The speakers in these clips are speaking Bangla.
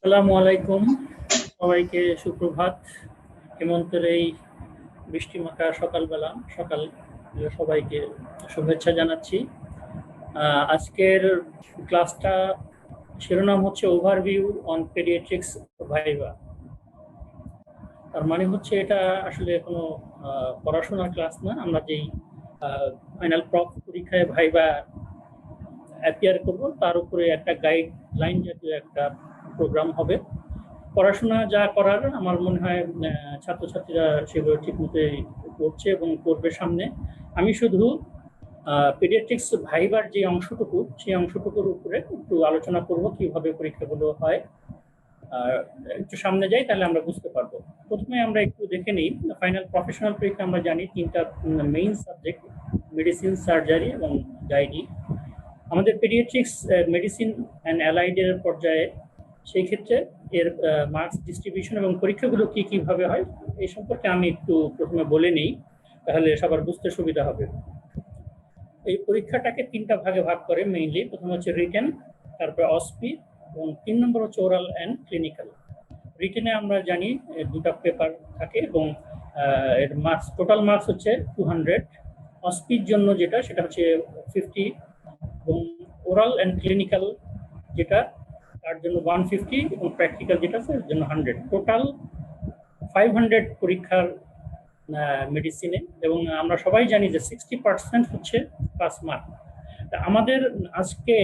আসসালামু আলাইকুম, সবাইকে সুপ্রভাত। হেমন্তের এই বৃষ্টিমাখা সকাল সবাইকে শুভেচ্ছা জানাচ্ছি। আজকের ক্লাসটা শিরোনাম হচ্ছে ওভারভিউ অন পেডিয়াট্রিক্স ভাইভা। তার মানে হচ্ছে এটা আসলে কোনো পড়াশোনার ক্লাস না। আমরা যেই ফাইনাল পরীক্ষায় ভাইভা অ্যাপিয়ার করব তার উপরে একটা গাইডলাইন জাতীয় একটা প্রোগ্রাম হবে। পড়াশোনা যা করার আমার মনে হয় ছাত্রছাত্রীরা সেগুলো ঠিকমতোই করছে এবং করবে সামনে। আমি শুধু পেডিয়াট্রিক্স ভাইবার যে অংশটুকু, সেই অংশটুকুর উপরে একটু আলোচনা করব কিভাবে পরীক্ষাগুলো হয়। আর একটু সামনে যাই তাহলে আমরা বুঝতে পারবো। প্রথমে আমরা একটু দেখে নিই ফাইনাল প্রফেশনাল পরীক্ষা। আমরা জানি তিনটা মেইন সাবজেক্ট, মেডিসিন, সার্জারি এবং গাইডি। আমাদের পেডিয়াট্রিক্স মেডিসিন অ্যান্ড অ্যালাইডের পর্যায়ে সেই ক্ষেত্রে এর মার্কস ডিস্ট্রিবিউশন এবং পরীক্ষাগুলো কিভাবে হয় এই সম্পর্কে আমি একটু প্রথমে বলে নিই, তাহলে সবার বুঝতে সুবিধা হবে। এই পরীক্ষাটাকে তিনটা ভাগে ভাগ করে মেইনলি। প্রথম হচ্ছে রিটেন, তারপরে অসপি এবং 3 নম্বর হচ্ছে ওরাল অ্যান্ড ক্লিনিক্যাল। রিটেনে আমরা জানি দুটা পেপার থাকে এবং এর মার্কস, টোটাল মার্কস হচ্ছে 200। অসপির জন্য যেটা সেটা হচ্ছে 50 এবং ওরাল অ্যান্ড ক্লিনিক্যাল যেটা তার জন্য 150 এবং প্র্যাকটিক্যাল যেটা আছে এর জন্য 100। টোটাল 500 পরীক্ষার মেডিসিনে। এবং আমরা সবাই জানি যে 60% হচ্ছে পাস মার্ক। আমাদের আজকে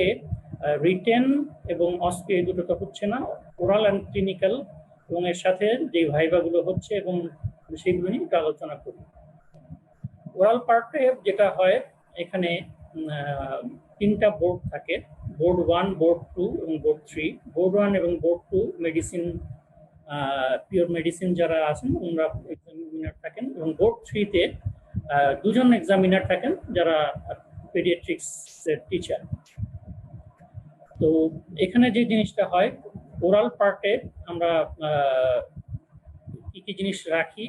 রিটেন এবং অসপি এই দুটো তো হচ্ছে না, ওরাল অ্যান্ড ক্লিনিক্যাল এবং এর সাথে যে ভাইভাগুলো হচ্ছে এবং সেগুলো নিয়ে একটু আলোচনা করি। ওরাল পার্টে যেটা হয়, এখানে তিনটা বোর্ড থাকে, বোর্ড 1, বোর্ড 2 এবং বোর্ড 3। বোর্ড 1 এবং বোর্ড 2 মেডিসিন, পিওর মেডিসিন যারা আছেন ওনারা এক্সামিনার থাকেন এবং বোর্ড 3-তে দুজন এক্সামিনার থাকেন যারা পেডিয়াট্রিক্স এর টিচার। তো এখানে যে জিনিসটা হয়, ওরাল পার্টে আমরা কি কি জিনিস রাখি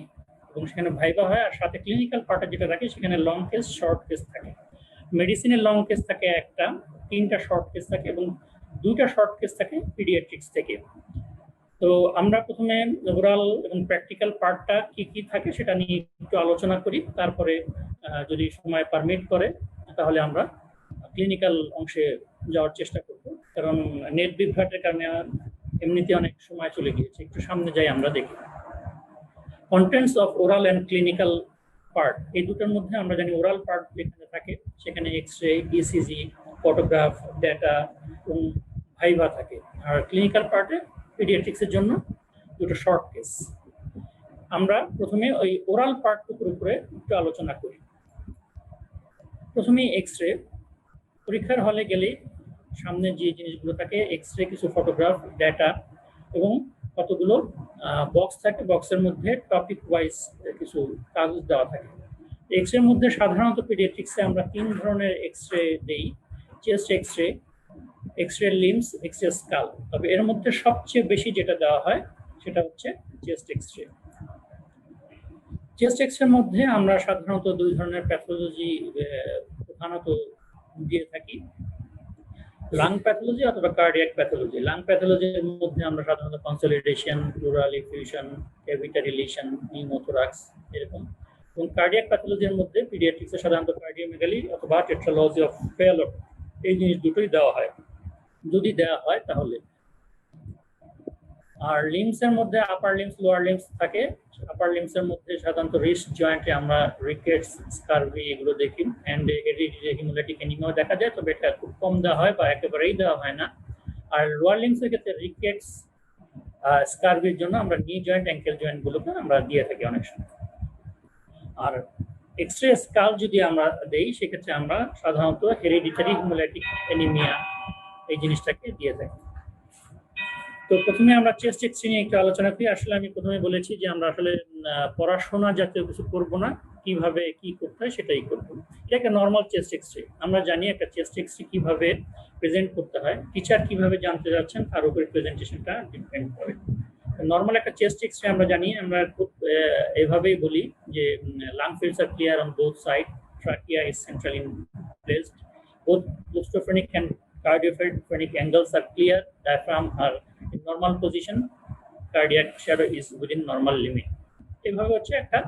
এবং সেখানে ভাইভা হয়, আর সাথে ক্লিনিক্যাল পার্টে যেটা রাখি সেখানে লং কেস, শর্ট কেস থাকে। মেডিসিনের লং কেস থাকে একটা, 3টা শর্ট কেস থাকে এবং 2টা শর্ট কেস থাকে পিডিয়াট্রিক্স থেকে। তো আমরা প্রথমে ওরাল এবং প্র্যাকটিক্যাল পার্টটা কি কি থাকে সেটা নিয়ে একটু আলোচনা করি, তারপরে যদি সময় পারমিট করে তাহলে আমরা ক্লিনিক্যাল অংশে যাওয়ার চেষ্টা করব, কারণ নেট বিভ্রাটের কারণে এমনিতে অনেক সময় চলে গিয়েছে। একটু সামনে যাই আমরা দেখি contents of oral and clinical part. এই দুটোর মধ্যে আমরা জানি ওরাল পার্ট যেখানে থাকে সেখানে এক্স-রে, ইসিজি, ফটোগ্রাফ, ডেটা এবং ভাইভা থাকে। আর ক্লিনিক্যাল পার্টে পেডিয়াট্রিক্সের জন্য দুটো শর্ট কেস। আমরা প্রথমে ওই ওরাল পার্টটুকুর উপরে একটু আলোচনা করি। প্রথমেই এক্স-রে। পরীক্ষার হলে গেলে সামনে যে জিনিসগুলো থাকে, এক্স-রে, কিছু ফটোগ্রাফ, ডেটা এবং কতগুলো বক্স থাকে। বক্সের মধ্যে টপিক ওয়াইজ কিছু কাগজ দেওয়া থাকে। এক্স-রের মধ্যে সাধারণত পেডিয়াট্রিক্সে আমরা 3 ধরনের এক্স-রে দেই, chest x-ray, x-ray limbs, x-ray skull. তবে এর মধ্যে সবচেয়ে বেশি যেটা দেওয়া হয় সেটা হচ্ছে চেস্ট এক্স-রে। চেস্ট এক্স-রের মধ্যে আমরা সাধারণত 2 ধরনের প্যাথোলজি প্রধানত দিয়ে থাকি, লাং প্যাথোলজি অথবা কার্ডিয়াক প্যাথোলজি। লাং প্যাথোলজির মধ্যে আমরা সাধারণত কনসলিডেশন, প্লুরাল এফিউশন, ক্যাভিটারি লিশন, নিউমোথোরাক্স এরকম। এবং কার্ডিয়াক প্যাথোলজির মধ্যে পিডিয়াট্রিক্সে সাধারণত কার্ডিওমেগালি অথবা টেট্রালজি অফ ফেলোর, এই জিনিস দুটোই দেওয়া হয় যদি দেওয়া হয় তাহলে। আর লিম্বসের মধ্যে আপার লিম্বস, লোয়ার লিম্বস থাকে। আপার লিম্বসের মধ্যে সাধারণত রিস্ট জয়েন্টে আমরা রিকেটস, স্কারভি এগুলো দেখি, অ্যান্ড হেরিডিটারি হিমোলাইটিক অ্যানিমিয়াও দেখা যায়, তবে এটা খুব কম দেওয়া হয় বা একেবারেই দেওয়া হয় না। আর লোয়ার লিম্বসের ক্ষেত্রে রিকেটস, স্কারভির জন্য আমরা নি জয়েন্ট, অ্যাঙ্কেল জয়েন্ট গুলোকে আমরা দিয়ে থাকি অনেক সময়। আর এক্স-রে স্কাল যদি আমরা দেই সেক্ষেত্রে আমরা সাধারণত হেরিডিটারি হিমোলাইটিক অ্যানিমিয়া এই জিনিসটাকে দিয়ে থাকি। তো প্রথমে আমরা চেস্ট এক্স-রে নিয়ে একটু আলোচনা করি। আসলে আমি প্রথমে বলেছি যে আমরা আসলে পড়াশোনা জাতীয় কিছু করবো না, কিভাবে কি করতে হয় সেটাই করবো। এটা একটা নর্মাল চেস্ট এক্স-রে। আমরা জানি একটা চেস্ট এক্স-রে কিভাবে প্রেজেন্ট করতে হয়, টিচার কিভাবে জানতে যাচ্ছেন তার উপরে প্রেজেন্টেশনটা ডিপেন্ড করে। নর্মাল একটা চেস্ট এক্স-রে আমরা জানি, আমরা খুব এভাবেই বলি যে lung fields are clear on both side, trachea is centrally placed, both costophrenic and cardiophrenic angles are clear, diaphragm are in normal position, cardiac shadow is within normal limit. এইভাবে হচ্ছে একটা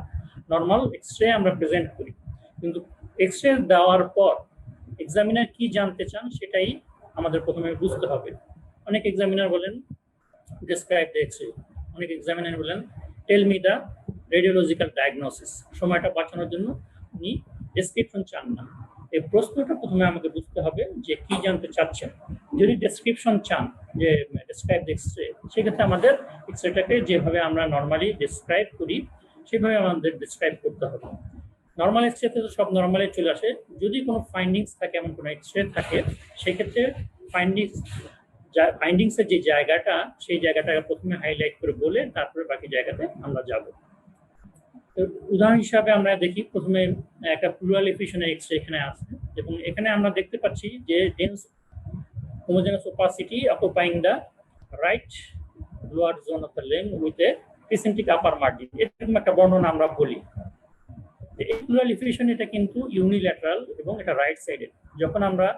নর্মাল এক্স-রে আমরা প্রেজেন্ট করি। কিন্তু এক্স-রে দেওয়ার পর এক্সামিনার কি জানতে চান সেটাই আমাদের প্রথমে বুঝতে হবে। অনেক এক্সামিনার বলেন ডেসক্রাইব দ্য এক্স-রে, অনেক এক্সামিনার বলেন tell me the radiological diagnosis. সময়টা বাঁচানোর জন্য উনি ডেসক্রিপশন চান না। এই প্রশ্নটা প্রথমে আমাকে বুঝতে হবে যে কি জানতে চাচ্ছেন। যদি ডেসক্রিপশন চান যে ডেসক্রাইব দ্য এক্স-রে, সেক্ষেত্রে আমাদের এক্স-রেটাকে যেভাবে আমরা নর্মালি ডেসক্রাইব করি সেভাবে আমাদের ডেসক্রাইব করতে হবে। নর্মাল এক্স-রেতে তো সব নর্মালি চলে আসে। যদি কোনো ফাইন্ডিংস থাকে, এমন কোনো এক্স-রে থাকে, সেক্ষেত্রে ফাইন্ডিংসের যে জায়গাটা, সেই জায়গাটাকে প্রথমে হাইলাইট করে বলে তারপরে বাকি জায়গাতে আমরা যাব। উদাহরণ হিসাবে আমরা দেখি, প্রথমে একটা প্লুরাল এফিউশনের এক্স-রে এখানে আছে এবং এখানে আমরা দেখতে পাচ্ছি যে dense homogeneous opacity occupying the right lower zone of the lung with a প্রিসেন্টিক আপার মার্জিন, এরকম একটা বর্ণনা আমরা বলি। এই প্লুরাল এফিউশন এটা কিন্তু ইউনিল্যাটারাল এবং এটা রাইট সাইডেড। যখন আমরা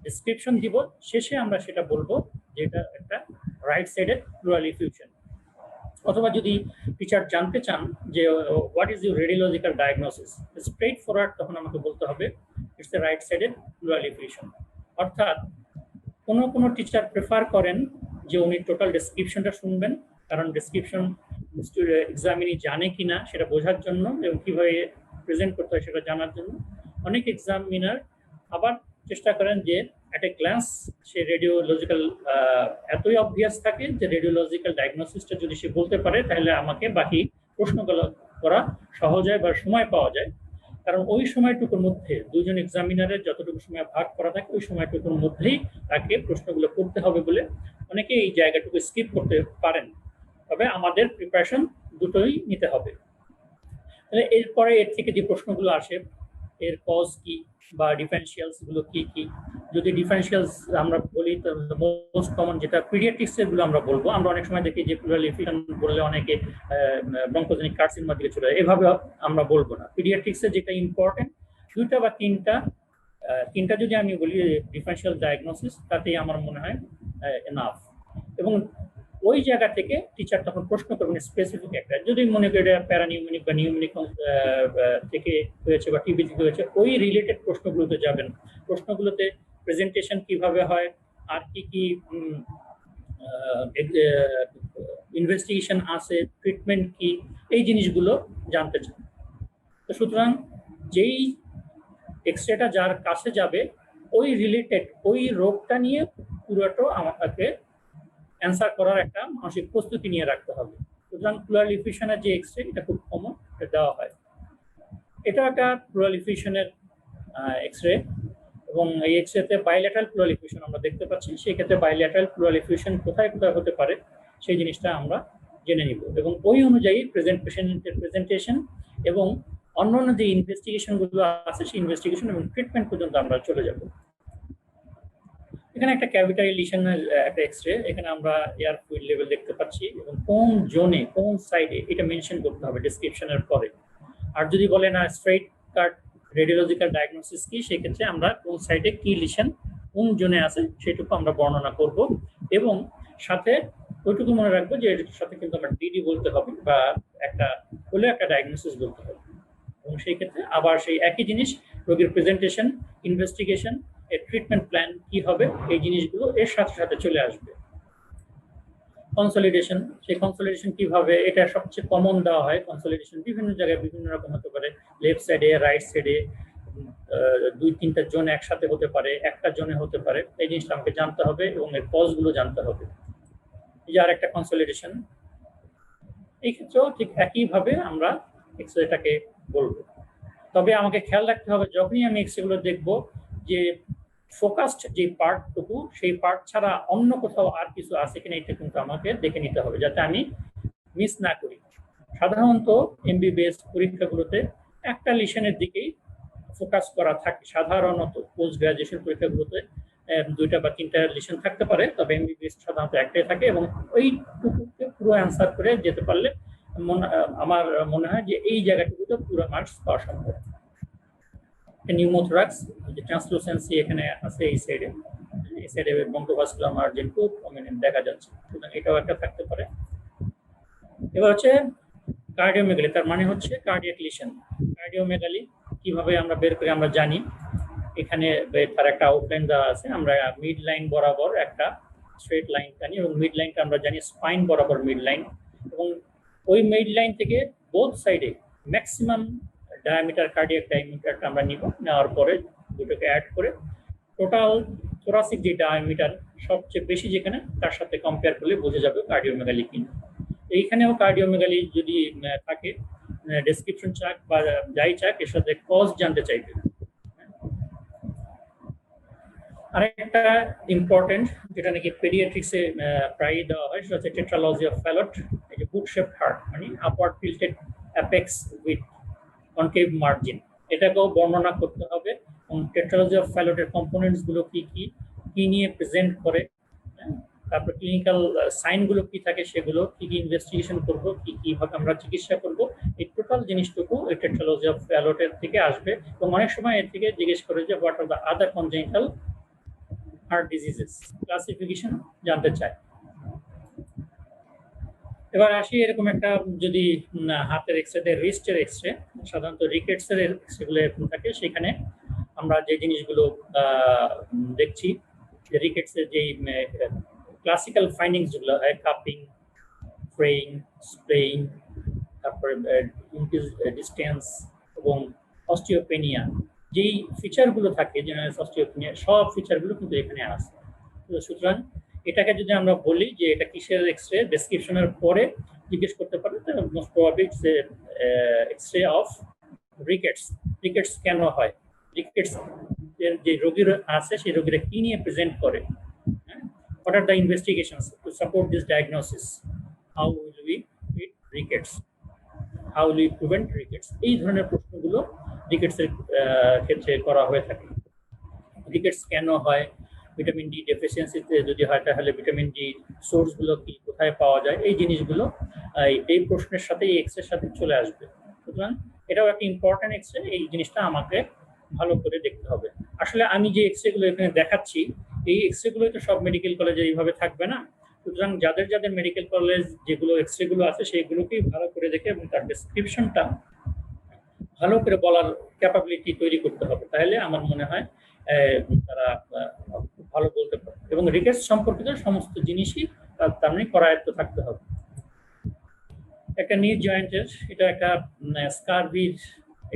ডেসক্রিপশন দিব, শেষে আমরা সেটা বলবো যে এটা একটা রাইট সাইডেড প্লুরাল এফিউশন। অথবা যদি টিচার জানতে চান যে what is your radiological diagnosis, straightforward তখন আমাকে বলতে হবে it's a right sided pleural effusion. অর্থাৎ কোনো টিচার প্রেফার করেন যে উনি টোটাল ডেসক্রিপশনটা শুনবেন, কারণ ডেসক্রিপশন এক্সামিনি জানে কিনা সেটা বোঝার জন্য এবং কিভাবে প্রেজেন্ট করতে হয় সেটা জানার জন্য। অনেক এক্সামিনার আবার চেষ্টা করেন যে at a glance say radiological এতই অবভিয়াস থাকে যে রেডিওলজিক্যাল ডায়াগনোসিসটা যদি সে বলতে পারে তাহলে আমাকে বাকি প্রশ্নগুলো করা সহজ হয় বা সময় পাওয়া যায়। কারণ ওই সময়টুকুর মধ্যে দুজন এক্সামিনারের যতটুকু সময় ভাগ করা থাকে ওই সময়টুকুর মধ্যেই তাকে প্রশ্নগুলো করতে হবে বলে অনেকে এই জায়গাটুকু স্কিপ করতে পারেন। তবে আমাদের প্রিপারেশন দুটোই নিতে হবে। তাহলে এরপরে এর থেকে যে প্রশ্নগুলো আসে, এর কজ কি বা ডিফারেন্সিয়ালস গুলো কি কি। যদি ডিফারেন্সিয়ালস আমরা বলি, মোস্ট কমন যেটা পিডিয়াট্রিক্সের গুলো আমরা বলবো। আমরা অনেক সময় দেখি যে প্লুরাল এফিউশন বললে অনেকে ব্রঙ্কোজেনিক কার্সিনোমার দিকে চলে যায়, এভাবে আমরা বলবো না। পিডিয়াট্রিক্সের যেটা ইম্পর্টেন্ট, দুইটা বা তিনটা যদি আমি বলি ডিফারেন্সিয়াল ডায়াগনোসিস, তাতেই আমার মনে হয় এনাফ। এবং ওই জায়গা থেকে টিচার তখন প্রশ্ন করবেন স্পেসিফিক একটা, যদি মনে করি এটা প্যারানিউমোনিক বা নিউমোনিক থেকে হয়েছে বা টিবি থেকে হয়েছে, ওই রিলেটেড প্রশ্নগুলোতে যাবেন। প্রশ্নগুলোতে প্রেজেন্টেশন কিভাবে হয়, আর কি কি ইনভেস্টিগেশন আছে, ট্রিটমেন্ট কি, এই জিনিসগুলো জানতে চান। তো সুতরাং যেই এক্স-রেটা যার কাছে যাবে ওই রিলেটেড ওই রোগটা নিয়ে পুরোটা আমাকে অ্যান্সার করার একটা মানসিক প্রস্তুতি নিয়ে রাখতে হবে। সুতরাং প্লুরাল এফিউশনের যে এক্স-রে, এটা খুব কমন দেওয়া হয়। এটা একটা প্লুরাল এফিউশনের এক্স-রে এবং এই এক্স-রেতে বাইল্যাটারাল প্লুরাল এফিউশন আমরা দেখতে পাচ্ছি। সেই ক্ষেত্রে বাইল্যাটারাল প্লুরাল এফিউশন কোথায় কোথায় হতে পারে সেই জিনিসটা আমরা জেনে নিব এবং ওই অনুযায়ী প্রেজেন্টেশন এবং অন্যান্য যে ইনভেস্টিগেশনগুলো আছে সেই ইনভেস্টিগেশন এবং ট্রিটমেন্ট পর্যন্ত আমরা চলে যাব। এখানে একটা ক্যাভিটারি লিশনের একটা এক্স-রে, এখানে আমরা এয়ার ফ্লুইড লেভেল দেখতে পাচ্ছি এবং কোন জোনে কোন সাইডে এটা মেনশন করতে হবে ডেসক্রিপশনের পরে। আর যদি বলে না স্ট্রেট কাট রেডিওলজিক্যাল ডায়াগনোসিস কি, সেক্ষেত্রে আমরা কোন সাইডে কি লিশন কোন জোনে আছে সেটুকু আমরা বর্ণনা করব এবং সাথে ওইটুকু মনে রাখবো যে এর সাথে কিন্তু আমরা ডিডি বলতে হবে বা একটা ডায়াগনোসিস বলতে হবে। এবং সেই ক্ষেত্রে আবার সেই একই জিনিস রোগীর প্রেজেন্টেশন, ইনভেস্টিগেশন, এর ট্রিটমেন্ট প্ল্যান কি হবে, এই জিনিসগুলো এর সাথে সাথে চলে আসবে। কনসলিডেশন, সেই কনসলিডেশন কিভাবে, এটা সবচেয়ে কমন দেওয়া হয়। কনসলিডেশন বিভিন্ন জায়গায় বিভিন্ন রকম হতে পারে, লেফট সাইডে, রাইট সাইডে, 2-3টা জোন একসাথে হতে পারে, একটা জোনে হতে পারে। এই জিনিসটা আমাকে জানতে হবে এবং এর কজগুলো জানতে হবে। এই যে আর একটা কনসলিডেশন, এই ক্ষেত্রেও ঠিক একইভাবে আমরা এক্স-রেটাকে বলবো। তবে আমাকে খেয়াল রাখতে হবে যখনই আমি এক্স-রেগুলো দেখবো যে ফোকাসড যে পার্টটুকু, সেই পার্ট ছাড়া অন্য কোথাও আর কিছু আছে কিনা এটা কিন্তু আমাকে দেখে নিতে হবে যাতে আমি মিস না করি। সাধারণত এমবিবিএস পরীক্ষাগুলোতে একটা লিশনের দিকেই ফোকাস করা থাকে। সাধারণত পোস্ট গ্রাজুয়েশন পরীক্ষাগুলোতে 2টা বা 3টা লিশন থাকতে পারে, তবে এমবিবিএস সাধারণত একটাই থাকে এবং ওইটুকুকে পুরো অ্যান্সার করে যেতে পারলে আমার মনে হয় যে এই জায়গাটুকুতে পুরো মার্কস পাওয়া সম্ভব। নিউমোথোরাক্স, যে ট্রান্সলুসেন্সি এখানে আছে এই সাইডে, এই সাইডে ব্রঙ্কোভাস্কুলার মার্জিন খুব প্রমিনেন্ট দেখা যাচ্ছে, সুতরাং এটাও একটা থাকতে পারে। এবার হচ্ছে কার্ডিওমেগালি, তার মানে হচ্ছে কার্ডিয়াক লিশন। কার্ডিওমেগালি কিভাবে আমরা বের করি আমরা জানি, এখানে তার একটা আউটলাইন দেওয়া আছে। আমরা মিড লাইন বরাবর একটা স্ট্রেট লাইন জানি এবং মিড লাইনটা আমরা জানি স্পাইন বরাবর মিড লাইন, এবং ওই মিড লাইন থেকে বোথ সাইডে ম্যাক্সিমাম ডায়ামিটার কার্ডিয়াক ডায়ামিটারটা আমরা নিব, নেওয়ার পরে দুটোকে অ্যাড করে টোটাল থোরাসিক যে ডায়ামিটার সবচেয়ে বেশি যেখানে তার সাথে কম্পেয়ার করলে বোঝা যাবে কার্ডিওমেগালি কিনা। এইখানেও কার্ডিওমেগালি যদি থাকে, ডেসক্রিপশন চাক বা যাই চাক, এর সাথে কজ জানতে চাইবে। আরেকটা ইম্পর্টেন্ট যেটা নাকি পেডিয়াট্রিক্সে প্রায়ই দেওয়া হয়, সেটা হচ্ছে টেট্রালজি অফ ফ্যালট। এই যে বুট শেপড হার্ট মানে upward tilted apex with concave margin, এটাকেও বর্ণনা করতে হবে। এবং টেট্রালজি অফ ফ্যালটের কম্পোনেন্টস গুলো কি কি কি নিয়ে প্রেজেন্ট করে, তারপর ক্লিনিক্যাল সাইনগুলো কি থাকে, সেগুলো কি কি ইনভেস্টিগেশন করব, কি কিভাবে আমরা চিকিৎসা করব, এই টোটাল জিনিসটুকু এই টেট্রালজি অফ ফ্যালটের থেকে আসবে। এবং অনেক সময় এর থেকে জিজ্ঞেস করে যে what are the other congenital heart diseases, classification জানতে চায়। এবার আসি এরকম একটা, যদি হাতের এক্সরে, রিস্টের এক্সরে, সাধারণত রিকেটসের এক্সরেগুলো এরকম থাকে, সেখানে আমরা যে জিনিসগুলো দেখছি, যে রিকেটসের যেই ক্লাসিক্যাল ফাইন্ডিংস যেগুলো হয়, কাপিং, ফ্রেইং, স্প্রেইং, তারপরে ডিস্টেন্স এবং অস্টিওপেনিয়া, যেই ফিচারগুলো থাকে জেনারেল অস্টিওপেনিয়া, সব ফিচারগুলো কিন্তু এখানে আছে। সুতরাং এটাকে যদি আমরা বলি যে এটা কিসের এক্সরে, ডেসক্রিপশনের পরে জিজ্ঞেস করতে পারে, তাহলে most probably x-ray of rickets. Rickets কেন হয়, রিকেটস যে রোগীরা আছে সেই রোগীরা কি নিয়ে প্রেজেন্ট করে, what are the investigations to support this diagnosis, how will we treat rickets, how will we prevent rickets, এই ধরনের প্রশ্নগুলো রিকেটসের ক্ষেত্রে করা হয়ে থাকে। রিকেটস কেন হয়, ভিটামিন ডি ডেফিসিয়েন্সিতে যদি হয় তাহলে ভিটামিন ডি সোর্সগুলো কি, কোথায় পাওয়া যায়, এই জিনিসগুলো এই প্রশ্নের সাথে, এই এক্সরের সাথে চলে আসবে। সুতরাং এটাও একটা ইম্পর্টেন্ট এক্সরে, এই জিনিসটা আমাকে ভালো করে দেখতে হবে। আসলে আমি যে এক্সরেগুলো এখানে দেখাচ্ছি, এই এক্সরেগুলো তো সব মেডিকেল কলেজে এইভাবে থাকবে না। সুতরাং যাদের যাদের মেডিকেল কলেজ যেগুলো এক্সরেগুলো আছে সেইগুলোকেই ভালো করে দেখে এবং তার ডেসক্রিপশনটা ভালো করে বলার ক্যাপাবিলিটি তৈরি করতে হবে, তাহলে আমার মনে হয় তারা ভালো বলতে পারে। এবং রিকেটস সম্পর্কিত সমস্ত জিনিসই তার মানে করায়ত্ত থাকতে হবে। একটা নি জয়েন্টের, এটা একটা স্কারভির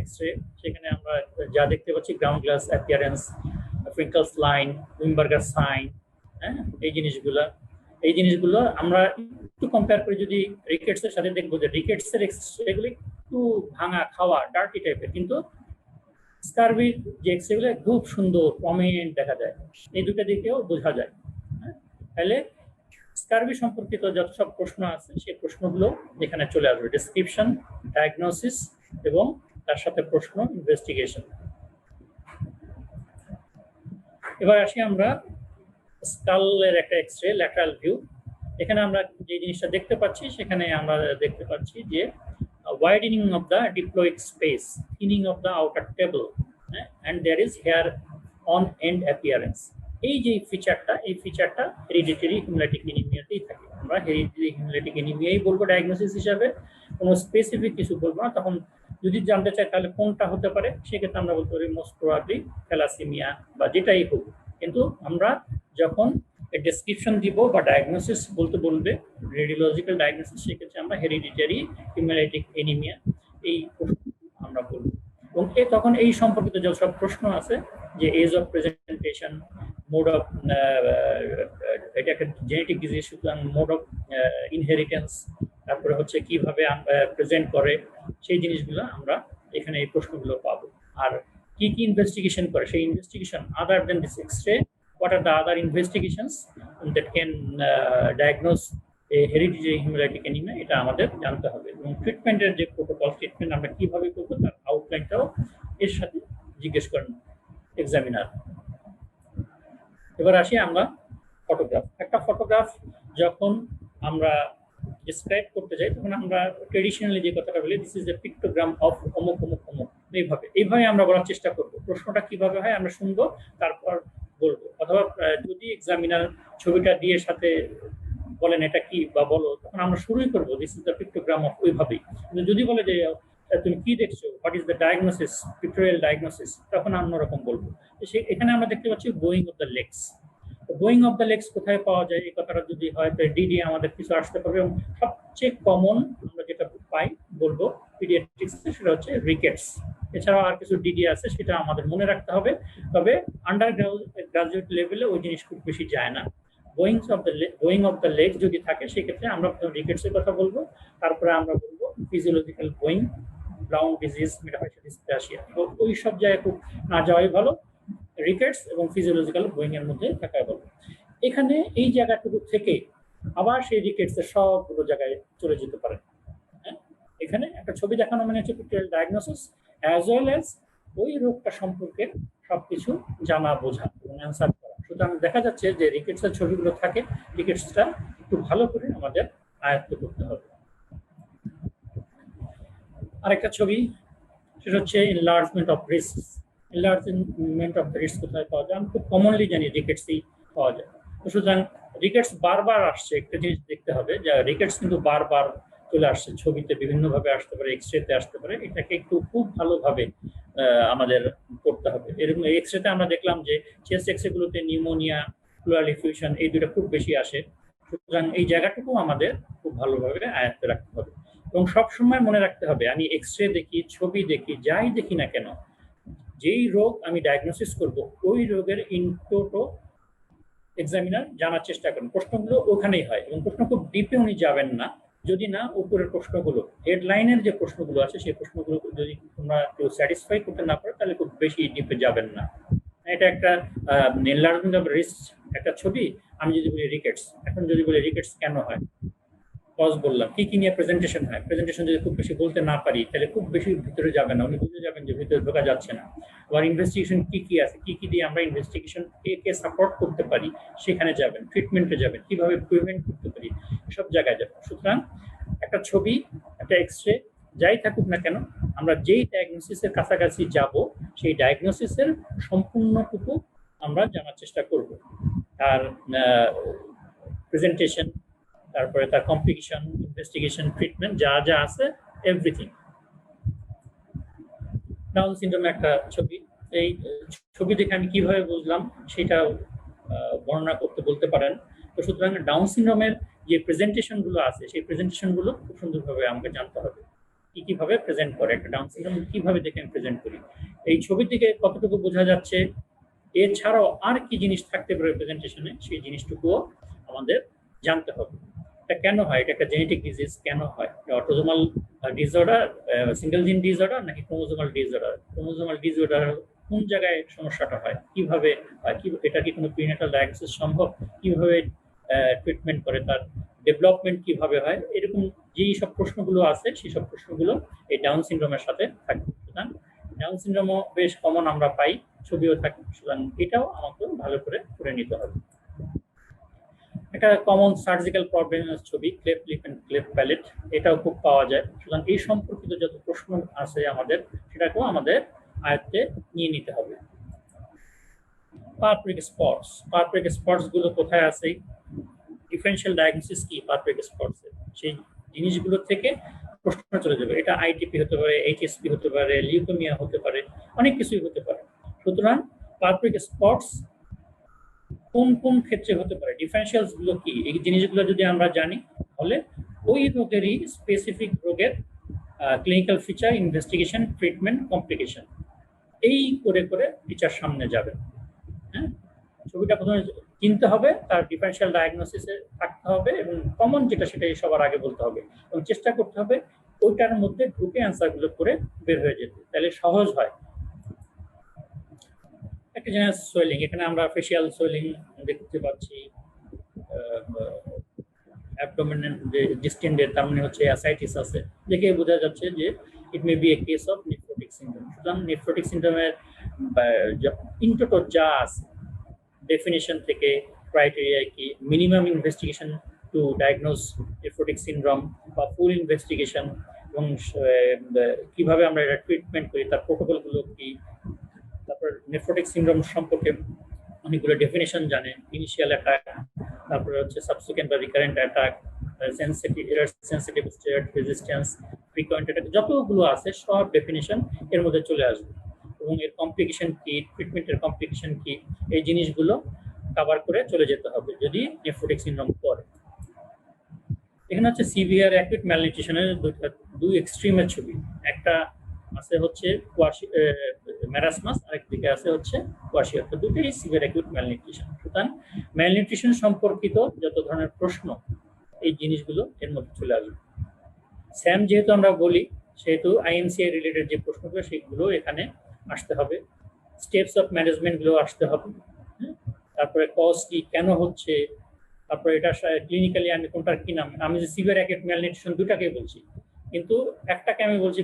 এক্সরে, সেখানে আমরা যা দেখতে পাচ্ছি গ্রাউন্ড গ্লাস অ্যাপিয়ারেন্স, ফ্রিঙ্কলস লাইন, উইমবার্গার সাইন, হ্যাঁ, এই জিনিসগুলো আমরা একটু কম্পেয়ার করে যদি রিকেটসের সাথে দেখবো যে রিকেটসের এক্সরেগুলো একটু ভাঙা, খাওয়া, ডার্টি টাইপের, কিন্তু স্কারভির যে এক্সরেগুলো খুব সুন্দর প্রমিনেন্ট দেখা যায়। এই দুটো দিকেও বোঝা যায়। তাহলে স্কারভি সম্পর্কিত যত সব প্রশ্ন আছে সেই প্রশ্নগুলো এখানে চলে আসবে, ডেসক্রিপশন, ডায়াগনোসিস এবং তার সাথে প্রশ্ন, ইনভেস্টিগেশন। এবার আসি আমরা স্কালের একটা এক্সরে, ল্যাটারাল ভিউ। এখানে আমরা যে জিনিসটা দেখতে পাচ্ছি, সেখানে আমরা দেখতে পাচ্ছি যে widening of the diploid space, thinning of the outer table, and there is hair on end appearance. এই যে ফিচারটা, এই ফিচারটা হেরিডিটারি হিমোলাইটিক অ্যানিমিয়াতেই থাকে। আমরা হেরিডিটারি হিমোলাইটিক অ্যানিমিয়াই বলবো ডায়াগনোসিস হিসাবে, কোনো স্পেসিফিক কিছু বলবো না। তখন যদি জানতে চাই তাহলে কোনটা হতে পারে, সেক্ষেত্রে আমরা বলতে পারি মোস্ট প্রবাবলি থ্যালাসেমিয়া বা যেটাই হোক। কিন্তু আমরা যখন ডেসক্রিপশন দিব বা ডায়াগনোসিস বলতে বলবে, রেডিওলজিক্যাল ডায়াগনোসিস, সেক্ষেত্রে আমরা হেরিডিটারি হিমোলাইটিক অ্যানিমিয়া এই প্রশ্ন আমরা বলবো। এবং তখন এই সম্পর্কিত যত সব প্রশ্ন আছে, যে age of presentation, mode of, এটা একটা জেনেটিক ডিজিজ, সুতরাং মোড অফ ইনহেরিটেন্স, তারপরে হচ্ছে কিভাবে প্রেজেন্ট করে, সেই জিনিসগুলো আমরা এখানে এই প্রশ্নগুলো পাবো। আর কি কি ইনভেস্টিগেশন করে, সেই investigation other than this x-ray, what are the other investigations that can diagnose a hereditary hemolytic anemia, এটা আমাদের জানতে হবে। এবং ট্রিটমেন্টের যে প্রোটোকল, ট্রিটমেন্ট আমরা কিভাবে করবো তার আউটলাইনটাও এর সাথে জিজ্ঞেস করেন এক্সামিনার। এবার আসি আমরা ফটোগ্রাফ। একটা ফটোগ্রাফ যখন আমরা ডিসক্রাইব করতে যাই, তখন আমরা ট্রেডিশনালি যে কথাটা বলি, this is a pictogram of অমুক অমুক অমুক, এইভাবে আমরা বলার চেষ্টা করবো। প্রশ্নটা কিভাবে হয় আমরা শুনবো, তারপর বলবো। অথবা যদি এক্সামিনার ছবিটা দিয়ে সাথে বলেন এটা কি বা বলো, তখন আমরা শুরুই করবো this is the pictogram of, ওইভাবেই। কিন্তু যদি বলে যে তুমি কি দেখছো, what is the diagnosis, pictorial diagnosis, তখন অন্যরকম বলবো। এখানে আমরা দেখতে পাচ্ছি going of the legs. Going of the legs কোথায় পাওয়া যায়, এই কথাটা যদি হয় তো ডিডি আমাদের কিছু আসতে পারবে। এবং সবচেয়ে কমন আমরা যেটা পাই বলবো পিডিয়াট্রিক্সে, সেটা হচ্ছে রিকেটস। এছাড়াও আর কিছু ডিডি আছে, সেটা আমাদের মনে রাখতে হবে। তবে আন্ডার গ্রাজুয়েট লেভেলে ওই জিনিস খুব বেশি যায় না। গোয়িং অফ দ্য লেগস যদি থাকে, সেক্ষেত্রে আমরা রিকেটস এর কথা বলবো। তারপরে আমরা বলবো ফিজিওলজিক্যাল গোয়িং, ব্রাউন ডিজিজ, মেটাফাইসাল ডিসপ্লাসিয়া। ওই সব জায়গায় খুব না যাওয়াই ভালো। রিকেটস এবং ফিজিওলজিক্যাল গোয়িং এর মধ্যে থাকাই ভালো। এখানে এই জায়গাটুকু থেকে আবার সেই রিকেটস এর সবগুলো জায়গায় চলে যেতে পারে। এখানে একটা ছবি দেখানো মানে হচ্ছে pictorial diagnosis as well as ওই রোগটা সম্পর্কে সবকিছু জানা বোঝা এবং অ্যান্সার করা। সুতরাং দেখা যাচ্ছে যে রিকেটস এর ছবিগুলো থাকে, রিকেটসটা একটু ভালো করে আমাদের আয়ত্ত করতে হবে। আরেকটা ছবি, সেটা হচ্ছে enlargement of risk. Enlargement of risk কোথায় পাওয়া যায়? আমি খুব কমনলি জানি রিকেটসই পাওয়া যায়। তো সুতরাং রিকেটস বারবার আসছে, একটা জিনিস দেখতে হবে যে রিকেটস কিন্তু বারবার চলে আসছে, ছবিতে বিভিন্নভাবে আসতে পারে, এক্সরেতে আসতে পারে। এটাকে একটু খুব ভালোভাবে আমাদের করতে হবে। এরকম এক্সরেতে আমরা দেখলাম যে চেস্ট এক্সরে গুলোতে নিউমোনিয়া, প্লুরাল এফিউশন, এই দুটো খুব বেশি আসে। সুতরাং এই জায়গাটুকু আমাদের খুব ভালোভাবে আয়ত্তে রাখতে হবে। এবং সবসময় মনে রাখতে হবে, আমি এক্সরে দেখি, ছবি দেখি, যাই দেখি না কেন, যেই রোগ আমি ডায়াগনোসিস করব, ওই রোগের ইনটোটো এক্সামিনার জানার চেষ্টা করেন। প্রশ্নগুলো ওখানেই হয় এবং প্রশ্ন খুব ডিপে উনি যাবেন না, যদি না উপরের প্রশ্নগুলো, হেডলাইনের যে প্রশ্নগুলো আছে, সেই প্রশ্নগুলো যদি তোমরা কেউ স্যাটিসফাই করতে না পারো, তাহলে খুব বেশি ডিপে যাবেন না। এটা একটা এনলার্জমেন্ট অফ রিস্ক একটা ছবি। আমি যদি বলি রিকেটস, এখন যদি বলি রিকেটস কেন হয়, কজ বললাম, কি কি নিয়ে প্রেজেন্টেশন হয়, প্রেজেন্টেশন যদি খুব বেশি বলতে না পারি, তাহলে খুব বেশি ভিতরে যাবে না, উনি বুঝে যাবেন যে ভিতরে ঢোকা যাচ্ছে না। আবার ইনভেস্টিগেশন কি কি আছে, কি কি দিয়ে আমরা ইনভেস্টিগেশন কে সাপোর্ট করতে পারি, সেখানে যাবেন। ট্রিটমেন্টে যাবেন, কিভাবে প্রিভেন্ট করতে পারি, সব জায়গায় যাবেন। সুতরাং একটা ছবি, একটা এক্সরে, যাই থাকুক না কেন, আমরা যেই ডায়াগনোসিসের কাছাকাছি যাব, সেই ডায়াগনোসিসের সম্পূর্ণটুকু আমরা জানার চেষ্টা করব। আর প্রেজেন্টেশন, তারপরে তার কমপ্লিকেশন, ইনভেস্টিগেশন, ট্রিটমেন্ট, যা যা আছে, এভরিথিং। ডাউন সিনড্রোম একটা ছবি, এই ছবি দেখে আমি কিভাবে বুঝলাম সেটা বর্ণনা করতে বলতে পারেন। তো সুতরাং ডাউন সিনড্রোমের যে প্রেজেন্টেশন গুলো আছে, সেই প্রেজেন্টেশন গুলো খুব সুন্দরভাবে আমাকে জানতে হবে, কি কিভাবে প্রেজেন্ট করে একটা ডাউন সিনড্রোম, কিভাবে দেখে আমি প্রেজেন্ট করি, এই ছবি থেকে কতটুকু বোঝা যাচ্ছে, এছাড়াও আর কি জিনিস থাকতে পারে প্রেজেন্টেশনে, সেই জিনিসটুকুও আমাদের জানতে হবে। এটা কেন হয়, এটা একটা জেনেটিক ডিজিজ কেন হয়, অটোজোমাল ডিসঅর্ডার, সিঙ্গেল জিন ডিসঅর্ডার নাকি ক্রোমোজোমাল ডিসঅর্ডার, ক্রোমোজোমাল ডিসঅর্ডার কোন জায়গায় সমস্যাটা হয়, কিভাবে হয়, কি এটা কি কোনো প্রিনেটাল ডায়াগনোসিস সম্ভব, কিভাবে ট্রিটমেন্ট করে, তার ডেভেলপমেন্ট কিভাবে হয়, এরকম যেই সব প্রশ্নগুলো আছে, সেই সব প্রশ্নগুলো এই ডাউন সিনড্রোমের সাথে থাকে। সুতরাং ডাউন সিনড্রোমও বেশ কমন আমরা পাই, ছবিও থাকে। সুতরাং এটাও আমাকে ভালো করে নিতে হবে। একটা কমন সার্জিক্যাল প্রবলেমের ছবি, cleft lip and cleft palate, এটাও খুব পাওয়া যায়। সুতরাং এই সম্পর্কিত যত প্রশ্ন আছে আমাদের, সেটাকেও আমাদের আয়ত্তে নিয়ে নিতে হবে। পারপ্রিক স্পটস, পারপ্রিক স্পটস গুলো কোথায় আছে, ডিফারেনশিয়াল ডায়াগনোসিস কি পারপ্রিক স্পটস, সেই জিনিসগুলো থেকে প্রশ্ন চলে যাবে। এটা আইটিপি হতে পারে, এইচএসপি হতে পারে, লিউকেমিয়া হতে পারে, অনেক কিছুই হতে পারে। সুতরাং পারপ্রিক স্পটস কোন কোন ক্ষেত্রে হতে পারে, ডিফারেনশিয়ালস গুলো কি, এই জিনিসগুলো যদি আমরা জানি, তাহলে ওই রোগেরই স্পেসিফিক রোগের clinical feature, investigation, treatment, complication, এই করে করে টিচার সামনে যাবে। হ্যাঁ, ছবিটা প্রথমে চিনতে হবে, তার ডিফারেনশিয়াল ডায়াগনোসিসে থাকতে হবে, এবং কমন যেটা সেটাই সবার আগে বলতে হবে, এবং চেষ্টা করতে হবে ওইটার মধ্যে ঢুকে অ্যান্সারগুলো করে বের হয়ে যেতে, তাহলে সহজ হয়। একটা জিনিস সোয়েলিং, এখানে আমরা ফেশিয়াল সোয়েলিং দেখতে পাচ্ছি, অ্যাবডোমিনাল যে ডিস্টেন্ডেড, তার মানে হচ্ছে অ্যাসাইটিস আছে, দেখে বোঝা যাচ্ছে যে it may be a case of nephrotic syndrome. সুতরাং নেফ্রোটিক সিনড্রোমের ইনটোটো যা আছে, ডেফিনিশন থেকে ক্রাইটেরিয়া কি, minimum investigation to diagnose nephrotic syndrome বা ফুল ইনভেস্টিগেশন, এবং কিভাবে আমরা এটা ট্রিটমেন্ট করি, তার প্রোটোকলগুলো কি, তারপর নেফ্রোটিক সিনড্রোম সম্পর্কে অনেকগুলো ডেফিনেশন জানে, ইনিশিয়াল অ্যাটাক, তারপরে হচ্ছে সাবসিকুয়েন্ট বা recurrent attack, sensitive state, resistance, frequent attack, যতগুলো আছে সব ডেফিনেশন এর মধ্যে চলে আসবে, এবং এর কমপ্লিকেশন কি, ট্রিটমেন্টের কমপ্লিকেশন কি, এই জিনিসগুলো কভার করে চলে যেতে হবে যদি নেফ্রোটিক সিনড্রোম পড়ে। এখানে হচ্ছে সিভিয়ার অ্যাকুইট ম্যালনিউট্রিশনের দুই এক্সট্রিমের ছবি, একটা আছে হচ্ছে ম্যারাসমাস, আরেকদিকে আছে হচ্ছে কোয়াশিয়রকার, দুটোই সিভিয়ার অ্যাকুইট ম্যালনিউট্রিশন। সুতরাং ম্যালনিউট্রিশন সম্পর্কিত যত ধরনের প্রশ্ন এই জিনিসগুলো এর মধ্যে চলে আসবে। স্যাম যেহেতু আমরা বলি সেহেতু আইএমসিআই রিলেটেড যে প্রশ্নগুলো সেগুলো এখানে আসতে হবে, স্টেপস অফ ম্যানেজমেন্ট গুলো আসতে হবে, তারপরে কজ কি, কেন হচ্ছে, তারপরে এটা ক্লিনিক্যালি আমি কোনটার কি নাম, আমি যে সিভিয়ার অ্যাকুইট ম্যালনিউট্রিশন দুটাকে বলছি, কিন্তু একটাকে আমি বলছি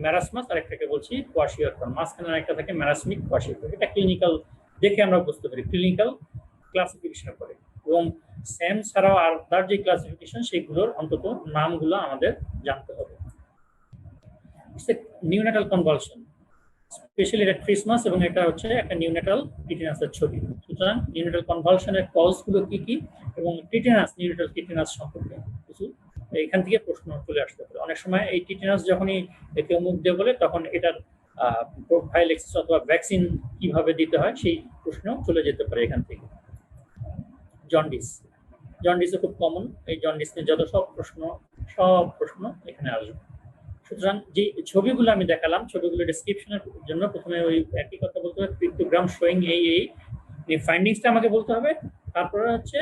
ম্যারাসমাস আর একটাকে বলছি কোয়াশিয়রকার, মাঝখানে একটা থাকে ম্যারাসমিক কোয়াশিয়রকার। এটা ক্লিনিক্যাল দেখে আমরা বুঝতে পারি, ক্লিনিক্যাল ক্লাসিফিকেশন করে, এবং স্যাম ছাড়াও আর তার যে ক্লাসিফিকেশন সেগুলোর অন্তত নামগুলো আমাদের জানতে হবে। নিউনেটাল কনভালশন, স্পেশালি এটা ক্রিসমাস এবং এটা হচ্ছে একটা নিউনেটাল টিটেনাসের ছবি। সুতরাং নিউনেটাল কনভালশনের কজগুলো কি কি এবং টিটেনাস, নিউনেটাল টিটেনাস সম্পর্কে কিছু এখান থেকে প্রশ্ন চলে আসতে পারে। অনেক সময় এই টিটেনাস যখনই কেউ মুখ দিয়ে বলে তখন এটার প্রোফাইলেক্সিস অথবা ভ্যাকসিন কিভাবে দিতে হয় সেই প্রশ্ন চলে যেতে পারে এখান থেকে। জন্ডিস, জন্ডিসও খুব কমন, এই জন্ডিস নিয়ে যত সব প্রশ্ন এখানে আসবে। সুতরাং যে ছবিগুলো আমি দেখালাম, ছবিগুলো ডেসক্রিপশনের জন্য প্রথমে ওই একই কথা বলতে হবে, পিক্টোগ্রাম শোয়িং এই ফাইন্ডিংসটা আমাকে বলতে হবে, তারপরে হচ্ছে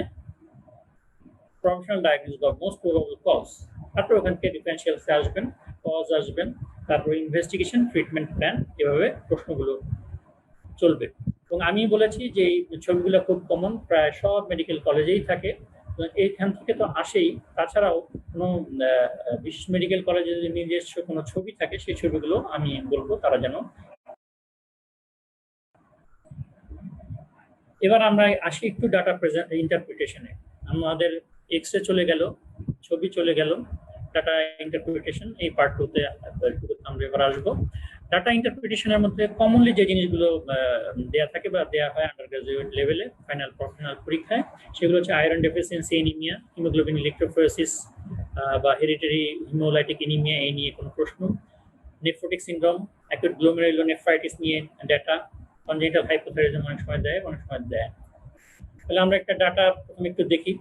প্রফেশনাল ডায়াগনোসিস বা মোস্ট প্রবাবল কজ, তারপর ওখান থেকে ডিফারেন্সিয়ালসে আসবেন, কজ আসবেন, তারপর ইনভেস্টিগেশন, ট্রিটমেন্ট প্ল্যান, এভাবে প্রশ্নগুলো চলবে। এবং আমি বলেছি যে এই ছবিগুলো খুব কমন, প্রায় সব মেডিকেল কলেজেই থাকে, এইখান থেকে তো আসেই। তাছাড়াও কোনো বিশেষ মেডিকেল কলেজে যদি নিজস্ব কোনো ছবি থাকে সেই ছবিগুলো আমি বলবো তারা যেন। এবার আমরা আসি একটু ডাটা ইন্টারপ্রিটেশনে। আমাদের এক্সরে চলে গেল, ছবি চলে গেল, ডাটা ইন্টারপ্রিটেশন এই পার্ট টুতে আমরা এবার আসবো। ডাটা ইন্টারপ্রিটেশনের মধ্যে কমনলি যে জিনিসগুলো দেয়া থাকে বা দেয়া হয় আন্ডার গ্রাজুয়েট লেভেলে ফাইনাল প্রফেশনাল পরীক্ষায়, সেগুলো হচ্ছে iron deficiency anaemia, haemoglobin electrophoresis বা হেরিটেরি হিমোলাইটিক এনিমিয়া, এই নিয়ে কোনো প্রশ্ন, নেফ্রোটিক সিনড্রোম, অ্যাকুট গ্লোমেরুলোনেফ্রাইটিস নিয়ে ডাটা, কনজেনিটাল হাইপোথাইরয়েডিজম অনেক সময় দেয়, অনেক সময় দেয়। তাহলে আমরা একটা ডাটা প্রথমে একটু দেখি।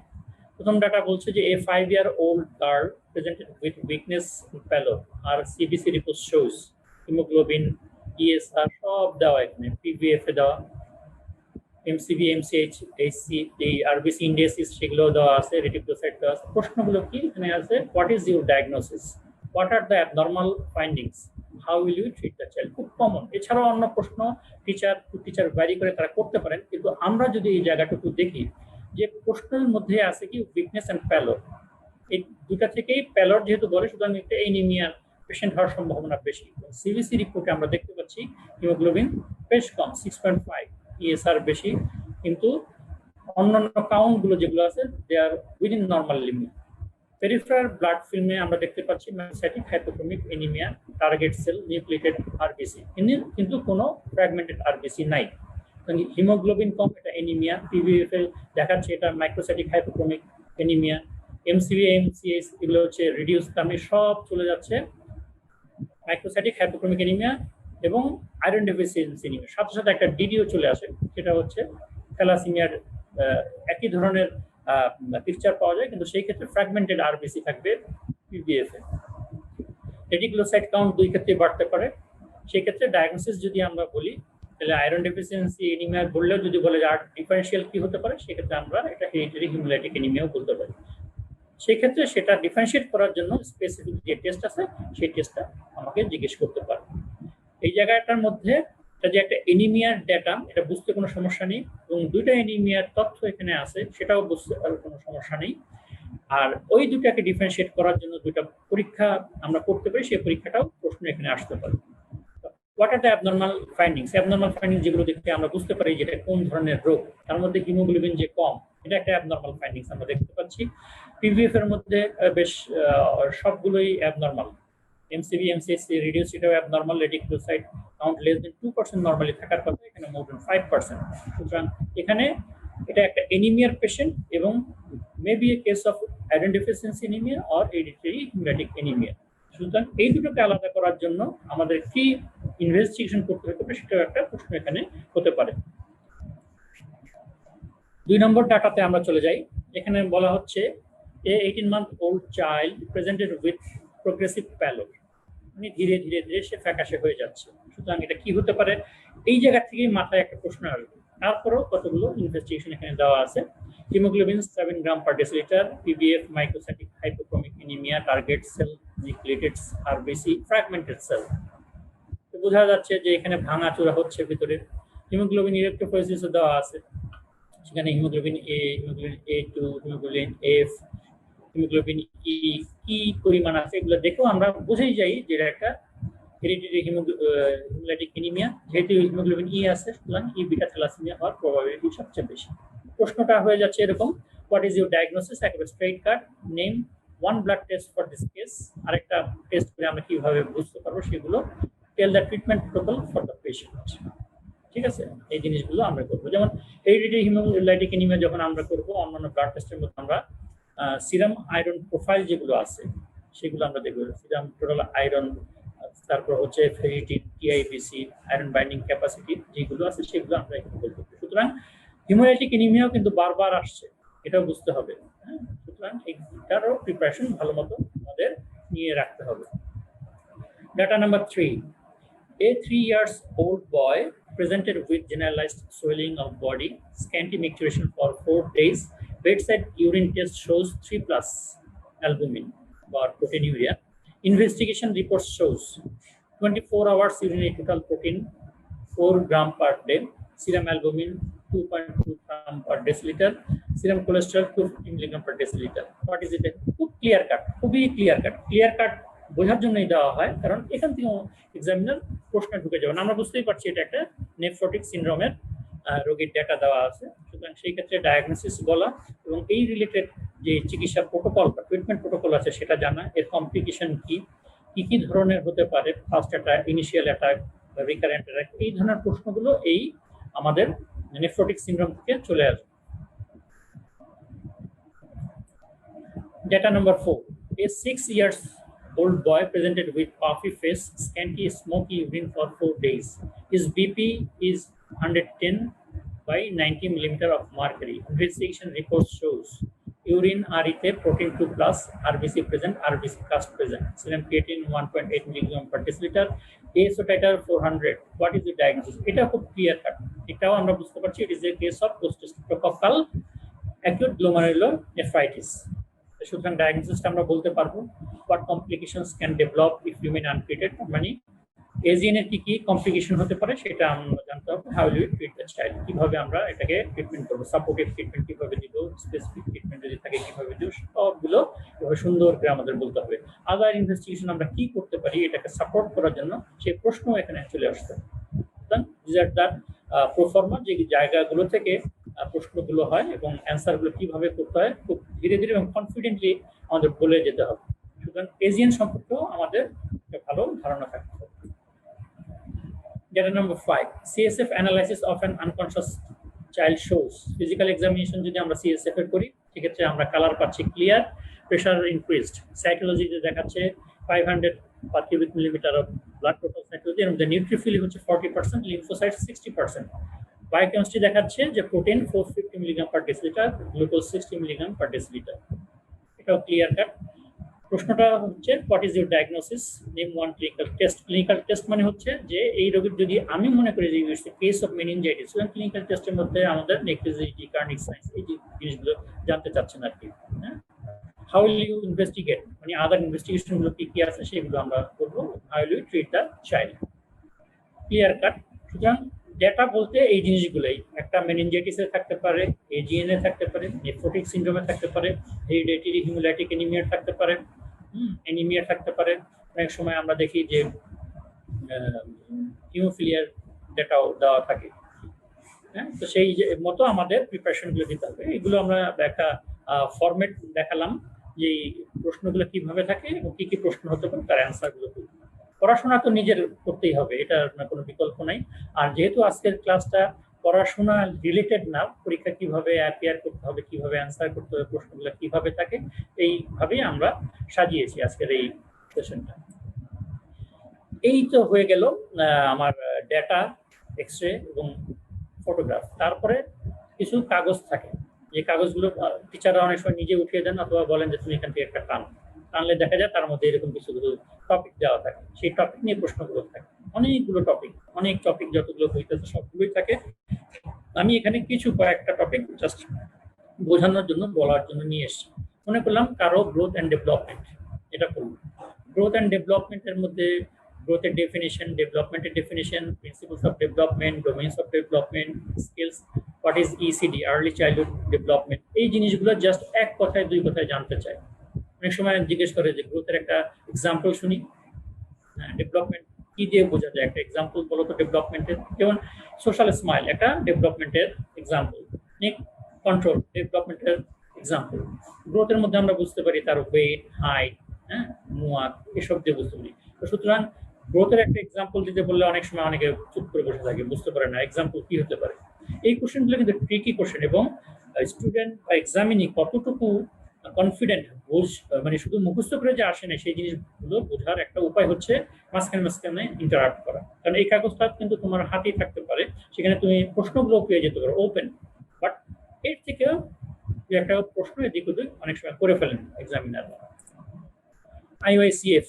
প্রথম ডাটা বলছে যে a 5-year-old girl presented with weakness in pallor, আর CBC report shows haemoglobin, ESR সব দেওয়া, এখানে PVF এ দেওয়া, MCV, MCH, HC, এই RBC ইন্ডেক্সিস সেগুলো দেওয়া আছে, রেটিকুলোসাইট দেওয়া আছে। প্রশ্নগুলো কি এখানে আছে, what is your diagnosis, what are the abnormal findings, how will you treat the child, খুব কমন। এছাড়াও অন্য প্রশ্ন টিচার টু টিচার ভ্যারি করে তারা করতে পারেন, কিন্তু আমরা যদি এই জায়গাটুকু দেখি যে প্রশ্নের মধ্যে আছে কি উইকনেস অ্যান্ড প্যালোর, এই দুটা থেকেই প্যালোর যেহেতু বলে সুতরাং একটা এনিমিয়ার পেশেন্ট হওয়ার সম্ভাবনা বেশি। সিবিসি রিপোর্টে আমরা দেখতে পাচ্ছি হিমোগ্লোবিন বেশ কম, 6.5, ESR বেশি, কিন্তু অন্যান্য কাউন্টগুলো যেগুলো আছে they are within normal limit. Peripheral blood ফিল্মে আমরা দেখতে পাচ্ছি microcytic hypochromic anaemia, target cell, nucleated RBC, কিন্তু কোনো ফ্র্যাগমেন্টেড আরবিসি নাই। হিমোগ্লোবিন কম, এটা এনিমিয়া। পিভিএফ এ দেখাচ্ছে এটা microcytic hypochromic anaemia. MCV, MCS এগুলো হচ্ছে রিডিউস, আমি সব চলে যাচ্ছে মাইক্রোসাইটিক হাইপোক্রোমিক এনিমিয়া এবং আয়রন ডেফিসিয়েন্সি এনিমিয়া। সাথে সাথে একটা ডিডিও চলে আসে, সেটা হচ্ছে থ্যালাসেমিয়ার একই ধরনের পিকচার পাওয়া যায়, কিন্তু সেই ক্ষেত্রে ফ্র্যাগমেন্টেড আরবিসি থাকবে পিভিএফ এ। রেটিকুলোসাইট কাউন্ট দুই ক্ষেত্রে বাড়তে পারে। সেই ক্ষেত্রে ডায়াগনোসিস যদি আমরা বলি তাহলে আয়রন ডেফিসিয়েন্সি এনিমিয়া বললেও যদি বলে যে আর ডিফারেন্সিয়াল কি হতে পারে, সেক্ষেত্রে আমরা এটা হেরিটেরি হিমোলাইটিক এনিমিয়াও বলতে পারি। সেই ক্ষেত্রে সেটা ডিফারেন্সিয়েট করার জন্য স্পেসিফিক যে টেস্ট আছে সেই টেস্টটা আমাকে জিজ্ঞেস করতে পারে। এই জায়গাটার মধ্যে এটা যে একটা এনিমিয়ার ডেটা, এটা বুঝতে কোনো সমস্যা নেই, এবং দুইটা এনিমিয়ার তথ্য এখানে আছে সেটাও বুঝতে কোনো সমস্যা নেই। আর ওই দুটাকে ডিফারেন্সিয়েট করার জন্য দুটা পরীক্ষা আমরা করতে পারি, সেই পরীক্ষাটাও প্রশ্ন এখানে আসতে পারে। What are the abnormal findings, abnormal findings যেগুলো দেখে আমরা বুঝতে পারি যেটা কোন ধরনের রোগ, তার মধ্যে হিমোগ্লোবিন যে কম, এটা একটা অ্যাবনর্মাল ফাইন্ডিংস আমরা দেখতে পাচ্ছি। পিভিএফ এর মধ্যে বেশ সবগুলোই abnormal, MCV, MCSC reduced rate of abnormal reticulocyte count less than 2% normally থাকার কথা, এখানে মোর দেন 5%। সুতরাং এখানে এটা একটা এনিমিয়ার পেশেন্ট এবং maybe a case of iron deficiency anaemia or hereditary haemolytic anaemia. সুতরাং এই দুটোকে আলাদা করার জন্য আমাদের কি ইনভেস্টিগেশন করতে হতে পারে সেটাও একটা প্রশ্ন এখানে হতে পারে। 2 নম্বর ডাটাতে আমরা চলে যাই। এখানে বলা হচ্ছে a 18-month-old child presented with progressive pallor, মানে ধীরে ধীরে ধীরে সে ফ্যাকাশে হয়ে যাচ্ছে। সুতরাং এটা কি হতে পারে, এই জায়গা থেকেই মাথায় একটা প্রশ্ন আসবে। তারপরেও কতগুলো ইনভেস্টিগেশন এখানে দেওয়া আছে। Haemoglobin 7 gram per decilitre, PBF microcytic hypochromic anaemia, target cell nucleated RBC, fragmented cell. তো বোঝা যাচ্ছে যে এখানে ভাঙাচোরা হচ্ছে ভিতরে। হিমোগ্লোবিন ইলেকট্রোফোরেসিসও দেওয়া আছে, সেখানে হিমোগ্লোবিন এ, haemoglobin A2, haemoglobin F, haemoglobin ই কি পরিমাণ আছে এগুলো দেখেও আমরা বুঝেই যাই যে এটা একটা হেরিডিটারি হিমোলাইটিক অ্যানিমিয়া। যেহেতু হিমোগ্লোবিন ই আছে, সুতরাং ই বিটা থ্যালাসেমিয়া হওয়ার প্রবাবিলিটি সবচেয়ে বেশি। প্রশ্নটা হয়ে যাচ্ছে এরকম, হোয়াট ইজ ইউর ডায়াগনোসিস, একেবারে straight cut, name one blood test for this case, আরেকটা টেস্ট করে আমরা কিভাবে বুঝতে পারবো সেগুলো, tell the treatment protocol for the patient. ঠিক আছে, এই জিনিসগুলো আমরা করবো। যেমন হেরিডিটারি হিমোলাইটিক অ্যানিমিয়া যখন আমরা করবো, অন্যান্য ব্লাড টেস্টের মধ্যে আমরা সিরাম আয়রন প্রোফাইল যেগুলো আছে সেগুলো আমরা দেখবো। সিরাম টোটাল আয়রন, তারপর হচ্ছে ferritin, TIBC, iron binding capacity যেগুলো আছে সেগুলো আমরা এখানে বলবো। সুতরাং হিমোলাইটিক অ্যানিমিয়াও কিন্তু বারবার আসছে, এটাও বুঝতে হবে। সুতরাং এইটারও প্রিপারেশন ভালো মতো আমাদের নিয়ে রাখতে হবে। Data number 3, a 3-year-old boy presented with generalized swelling of body, scanty micturition for 4 days. Bedside urine test shows 3+ albumin or proteinuria. Investigation report shows 24 hours urinary total protein 4 gram per day, serum albumin 2.2 gram per deciliter, serum cholesterol 250 milligram per deciliter. What is it? খুব ক্লিয়ার কাট, খুবই ক্লিয়ার কাট বোঝার জন্যই দেওয়া হয়, কারণ এখান থেকে এক্সামিনার প্রশ্ন ঢুকে যাবে না। আমরা বুঝতেই পারছি এটা একটা নেফ্রোটিক সিনড্রোমের রোগীর ডেটা দেওয়া আছে। সুতরাং সেই ক্ষেত্রে ডায়াগনোসিস বলা এবং এই রিলেটেড যে চিকিৎসা প্রোটোকল বা ট্রিটমেন্ট প্রোটোকল আছে সেটা জানা, এর কমপ্লিকেশন কি ধরনের হতে পারে, first attack, initial attack, recurrent attack, এই ধরনের প্রশ্নগুলো এই আমাদের নেফ্রোটিক সিনড্রোম থেকে চলে আসবে। Data number 4, a 6-year-old boy presented with puffy face, scanty smoky urine for 4 days. His BP is 110/90 millimeter of mercury. Investigation report shows urine RET protein 2+, RBC present, RBC cast present, serum creatinine 1.8 milligram per deciliter, ASO titer 400. What is the diagnosis? এটা খুব ক্লিয়ার কাট, এটাও আমরা বুঝতে পারছি it is a case of post-streptococcal acute glomerulonephritis. সুতরাং ডায়াগনোসিসটা আমরা বলতে পারবো। What complications can develop if remain untreated, মানে এজিএন এর কি কমপ্লিকেশন হতে পারে সেটা আমরা জানতে হবে। How will we treat the child, কিভাবে আমরা এটাকে ট্রিটমেন্ট করবো, সাপোর্টিভ ট্রিটমেন্ট কিভাবে দিব, স্পেসিফিক ট্রিটমেন্ট যদি থাকে কিভাবে দিব, সবগুলো সুন্দর করে আমাদের বলতে হবে। আদার ইনভেস্টিগেশন আমরা কি করতে পারি এটাকে সাপোর্ট করার জন্য, সেই প্রশ্ন এখানে চলে আসছে। দিস আর দ্য প্রোফর্মা যে জায়গাগুলো থেকে প্রশ্নগুলো হয় এবং অ্যান্সারগুলো কিভাবে করতে হয় খুব ধীরে ধীরে এবং কনফিডেন্টলি আমাদের বলে যেতে হবে। সুতরাং এজিএন সম্পর্কেও আমাদের একটা ভালো ধারণা থাকতে হবে। Data number 5, CSF analysis of an unconscious child shows physical examination যদি আমরা CSF এর করি সেক্ষেত্রে আমরা কালার পাচ্ছি ক্লিয়ার, প্রেশার ইনক্রিজড, সাইটোলজিতে দেখাচ্ছে 500 per cubic millimeter of blood total cytology, এর মধ্যে নিউট্রিফিল হচ্ছে 40%, লিম্ফোসাইট 60%। বায়োকেমিস্ট্রি দেখাচ্ছে যে protein 450 milligram per decilitre, glucose 60 milligram per decilitre. এটাও ক্লিয়ার কাট। প্রশ্নটা হচ্ছে what is your diagnosis, name one clinical test. Clinical test মানে হচ্ছে যে এই রোগীর যদি আমি মনে করি যে কেস অফ মেনিনজাইটিস, সুতরাং ক্লিনিক্যাল টেস্টের মধ্যে আমাদের নেক্রোলজি, কার্নিক সায়েন্স এই জিনিসগুলো জানতে চাচ্ছেন আর কি। হাউ উইল ইউ ইনভেস্টিগেট, মানে আদার ইনভেস্টিগেশন গুলো কি আছে সেগুলো আমরা করবো। How will you treat the child, clear cut. সুতরাং ডেটা বলতে এই জিনিসগুলোই, একটা মেনিনজাইটিসে থাকতে পারে, এজিএন এ থাকতে পারে, নেফ্রোটিক সিনড্রোমে থাকতে পারে, হেরিডিটারি হিমোলাইটিক অ্যানিমিয়া থাকতে পারে, অ্যানিমিয়া থাকতে পারে। অনেক সময় আমরা দেখি যে হিমোফিলিয়ার ডেটাও দেওয়া থাকে। হ্যাঁ, তো সেই মতো আমাদের প্রিপারেশনগুলো দিতে হবে। এগুলো আমরা একটা ফরম্যাট দেখালাম যে প্রশ্নগুলো কিভাবে থাকে এবং কি কি প্রশ্ন হতে পারে তার অ্যান্সারগুলো কি। পড়াশোনা তো নিজের করতেই হবে, এটা কোনো বিকল্প নাই। আর যেহেতু আজকের ক্লাসটা পড়াশোনা রিলেটেড না, পরীক্ষা কিভাবে অ্যাপিয়ার করতে হবে, কিভাবে অ্যান্সার করতে হবে, প্রশ্নগুলো কিভাবে থাকে, এইভাবেই আমরা সাজিয়েছি আজকের এই সেশনটা। এই তো হয়ে গেল আমার ডেটা, এক্স-রে এবং ফটোগ্রাফ। তারপরে কিছু কাগজ থাকে, যে কাগজগুলো টিচাররা অনেক সময় নিজে উঠিয়ে দেন অথবা বলেন যে তুমি এখান থেকে একটা টানলে দেখা যায় তার মধ্যে এরকম কিছু কিছু টপিক দেওয়া থাকে, সেই টপিক নিয়ে প্রশ্নগুলো থাকে। অনেকগুলো টপিক, অনেক টপিক যতগুলো হইতেছে সবগুলোই থাকে। আমি এখানে কিছু কয়েকটা টপিক জাস্ট বোঝানোর জন্য, বলার জন্য নিয়ে এসেছি। মনে করলাম কারো গ্রোথ অ্যান্ড ডেভেলপমেন্ট, এটা করব। গ্রোথ অ্যান্ড ডেভেলপমেন্টের মধ্যে গ্রোথের ডেফিনেশন, ডেভেলপমেন্টের definition, principles of development, domains of development, skills, what is ECD, early childhood development, এই জিনিসগুলো জাস্ট এক কথায় দুই কথায় জানতে চাই। অনেক সময় জিজ্ঞেস করে যে গ্রোথের একটা এক্সাম্পল শুনি, ডেভেলপমেন্ট কি দিয়ে বোঝা যায়, একটা এক্সাম্পল বলো তো ডেভেলপমেন্টের। যেমন সোশ্যাল স্মাইল একটা ডেভেলপমেন্টের এক্সাম্পল, কন্ট্রোল ডেভেলপমেন্টের এক্সাম্পল। গ্রোথের মধ্যে আমরা বুঝতে পারি তার ওয়েট, হাইট, মুয়াক, এসব দিয়ে বুঝতে পারি। তো সুতরাং গ্রোথের একটা এক্সাম্পল দিতে বললে অনেক সময় অনেকে চুপ করে বসে থাকে, বুঝতে পারে না এক্সাম্পল কি হতে পারে। এই কোশ্চেনগুলো কিন্তু ট্রিকি কোশ্চেন, এবং স্টুডেন্ট বা এক্সামিনি কতটুকু কনফিডেন্ট মানে শুধু মুখস্থ করে যে আসে না, সেই জিনিসগুলো বোঝার একটা উপায় হচ্ছে মাঝখানে মাঝখানে ইন্টারাক্ট করা। কারণ এই কাগজটা কিন্তু তোমার হাতেই থাকতে পারে, সেখানে তুমি প্রশ্নগুলো পেয়ে যেতে পারো ওপেন, বাট এর থেকেও একটা প্রশ্ন এদিক ওদিক অনেক সময় করে ফেলেন এক্সামিনার। আইওআইসিএফ,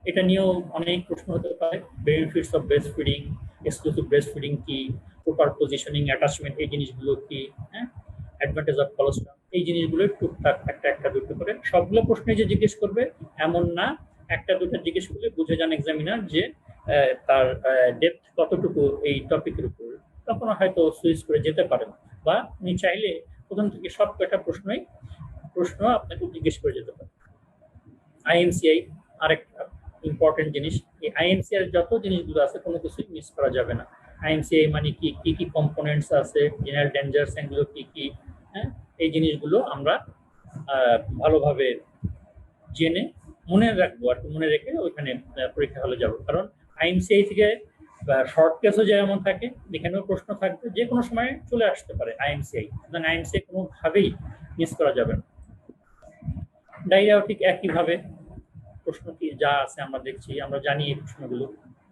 এটা নিয়েও অনেক প্রশ্ন হতে পারে। Benefits of breast feeding, exclusive breast feeding কি, প্রপার পজিশনিং, অ্যাটাচমেন্ট, এই জিনিসগুলো কি, অ্যাডভান্টেজ অফ কলোস্ট্রাম, এই জিনিসগুলো টুকটাক একটা একটা দুটো করে সবগুলো প্রশ্নে যে জিজ্ঞেস করবে এমন না, একটা দুটো জিজ্ঞেস করলে বুঝে যান এক্সামিনার যে তার ডেপথ কতটুকু এই টপিকের উপর, তখন হয়তো সুইচ করে যেতে পারেন, বা উনি চাইলে প্রথম থেকে সব কয়টা প্রশ্ন আপনাকে জিজ্ঞেস করে যেতে পারেন। আইএমসিআই আরেকটা ইম্পর্টেন্ট জিনিস, এই আইএমসিআই যত জিনিসগুলো আছে কোনো কিছুই মিস করা যাবে না। আইএমসিআই মানে কি, কি কি কম্পোনেন্টস আছে, জেনারেল ডেঞ্জার্স এগুলো কি কি, এই জিনিসগুলো আমরা ভালোভাবে জেনে মনে রাখবো, আর মনে রেখে ওইখানে পরীক্ষা হলে যাব। কারণ আইএমসিআই থেকে শর্ট কেসও যেমন থাকে, এখানেও প্রশ্ন থাকবে, যে কোনো সময় চলে আসতে পারে আইএমসিআই, সুতরাং আইএমসিআই কোনোভাবেই মিস করা যাবে না। ডায়রিয়াও ঠিক একইভাবে প্রশ্ন কি যা আছে আমরা দেখছি, আমরা জানি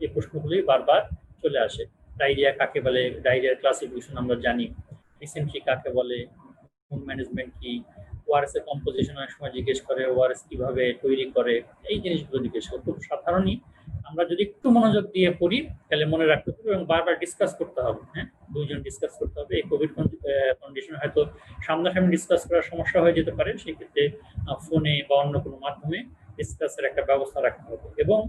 এই প্রশ্নগুলোই বারবার চলে আসে। ডায়রিয়া কাকে বলে, ডায়রিয়ার ক্লাসিফিকেশন আমরা জানি, রিসেন্টলি কাকে বলে, হোম ম্যানেজমেন্ট কি, ওআরএস এর কম্পোজিশন অনেক সময় জিজ্ঞেস করে, ওআরএস কিভাবে তৈরি করে, এই জিনিসগুলো জিজ্ঞেস করে। খুব সাধারণই আমরা যদি একটু মনোযোগ দিয়ে পড়ি তাহলে মনে রাখতে পারবো, এবং বারবার ডিসকাস করতে হবে। দুইজন ডিসকাস করতে হবে। এই কোভিড কন্ডিশনে হয়তো সামনাসামনি ডিসকাস করার সমস্যা হয়ে যেতে পারে, সেক্ষেত্রে ফোনে বা অন্য কোনো মাধ্যমে ডিসকাসের একটা ব্যবস্থা রাখতে হবে। এবং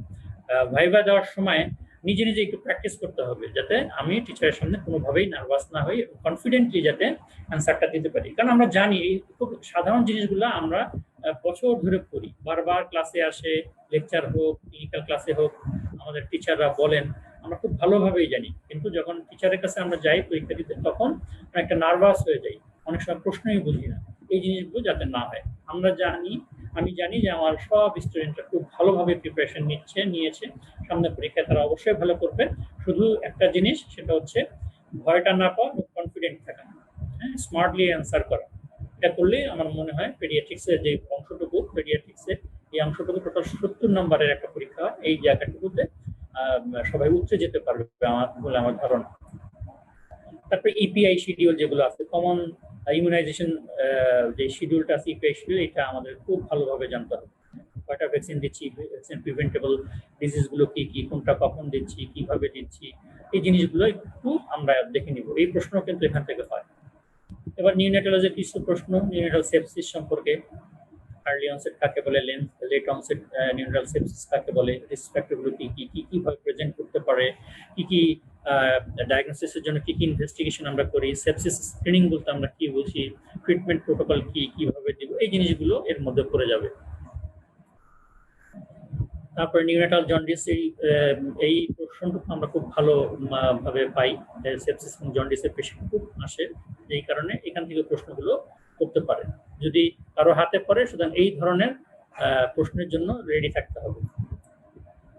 ভাইভা দেওয়ার সময় নিজে নিজে একটু প্র্যাকটিস করতে হবে, যাতে আমি টিচারের সামনে কোনোভাবেই নার্ভাস না হই, কনফিডেন্টলি যাতে অ্যান্সারটা দিতে পারি। কারণ আমরা জানি খুব সাধারণ জিনিসগুলো আমরা বছর ধরে পড়ি, বারবার ক্লাসে আসে, লেকচার হোক, ক্লিনিক্যাল ক্লাসে হোক, আমাদের টিচাররা বলেন, আমরা খুব ভালোভাবেই জানি। কিন্তু যখন টিচারের কাছে আমরা যাই পরীক্ষা দিতে, তখন আমরা একটা নার্ভাস হয়ে যাই, অনেক সময় প্রশ্নই বুঝি না। এই জিনিসগুলো যাতে না হয়, আমি জানি যে আমার সব স্টুডেন্টরা খুব ভালোভাবে প্রিপারেশন নিয়েছে, সামনে পরীক্ষায় তারা অবশ্যই ভালো করবে। শুধু একটা জিনিস, সেটা হচ্ছে ভয়টা না পাওয়া, কনফিডেন্ট থাকা, স্মার্টলি অ্যান্সার করা। এটা করলে আমার মনে হয় পেডিয়াট্রিক্সের যে অংশটুকু, এই অংশটুকু টোটাল 70 নম্বরের একটা পরীক্ষা, এই জায়গাটুকুতে সবাই উঠে যেতে পারবে বলে আমার ধারণা। তারপরে ইপিআই শিডিউল যেগুলো আছে, কমন ইমিউনাইজেশন যে শিডিউলটা আছে, ইপিআই শিডিউল, এটা আমাদের খুব ভালোভাবে জানতে হবে। কয়টা ভ্যাকসিন দিচ্ছি, ভ্যাকসিন প্রিভেন্টেবল ডিজিজগুলো কি কি, কোনটা কখন দিচ্ছি, কিভাবে দিচ্ছি, এই জিনিসগুলো একটু আমরা দেখে নিব। এই প্রশ্ন কিন্তু এখান থেকে হয়। এবার নিউনেটোলজির কিছু প্রশ্ন, নিউনেটাল সেপসিস সম্পর্কে, আর্লি অনসেট কাকে বলে, লেট অনসেট নিউনেটাল সেপসিস কাকে বলে, রিস্ক ফ্যাক্টরগুলো কি কি, কিভাবে প্রেজেন্ট করতে পারে, কি কি ডায়াগনোসিসের জন্য কি কি ইনভেস্টিগেশন আমরা করি, সেপসিস স্ক্রিনিং বলতে আমরা কি বুঝি, ট্রিটমেন্ট প্রোটোকল কি, কিভাবে দিব, এই জিনিসগুলো এর মধ্যে পড়ে যাবে। তারপরে নিউনেটাল জন্ডিস, এই প্রশ্নটুকু আমরা খুব ভালো ভাবে পাই, সেপসিস এবং জন্ডিসের পেশেন্ট খুব আসে, এই কারণে এখান থেকে প্রশ্নগুলো করতে পারে। যদি কারো হাতে পড়ে, সুতরাং এই ধরনের প্রশ্নের জন্য রেডি থাকতে হবে।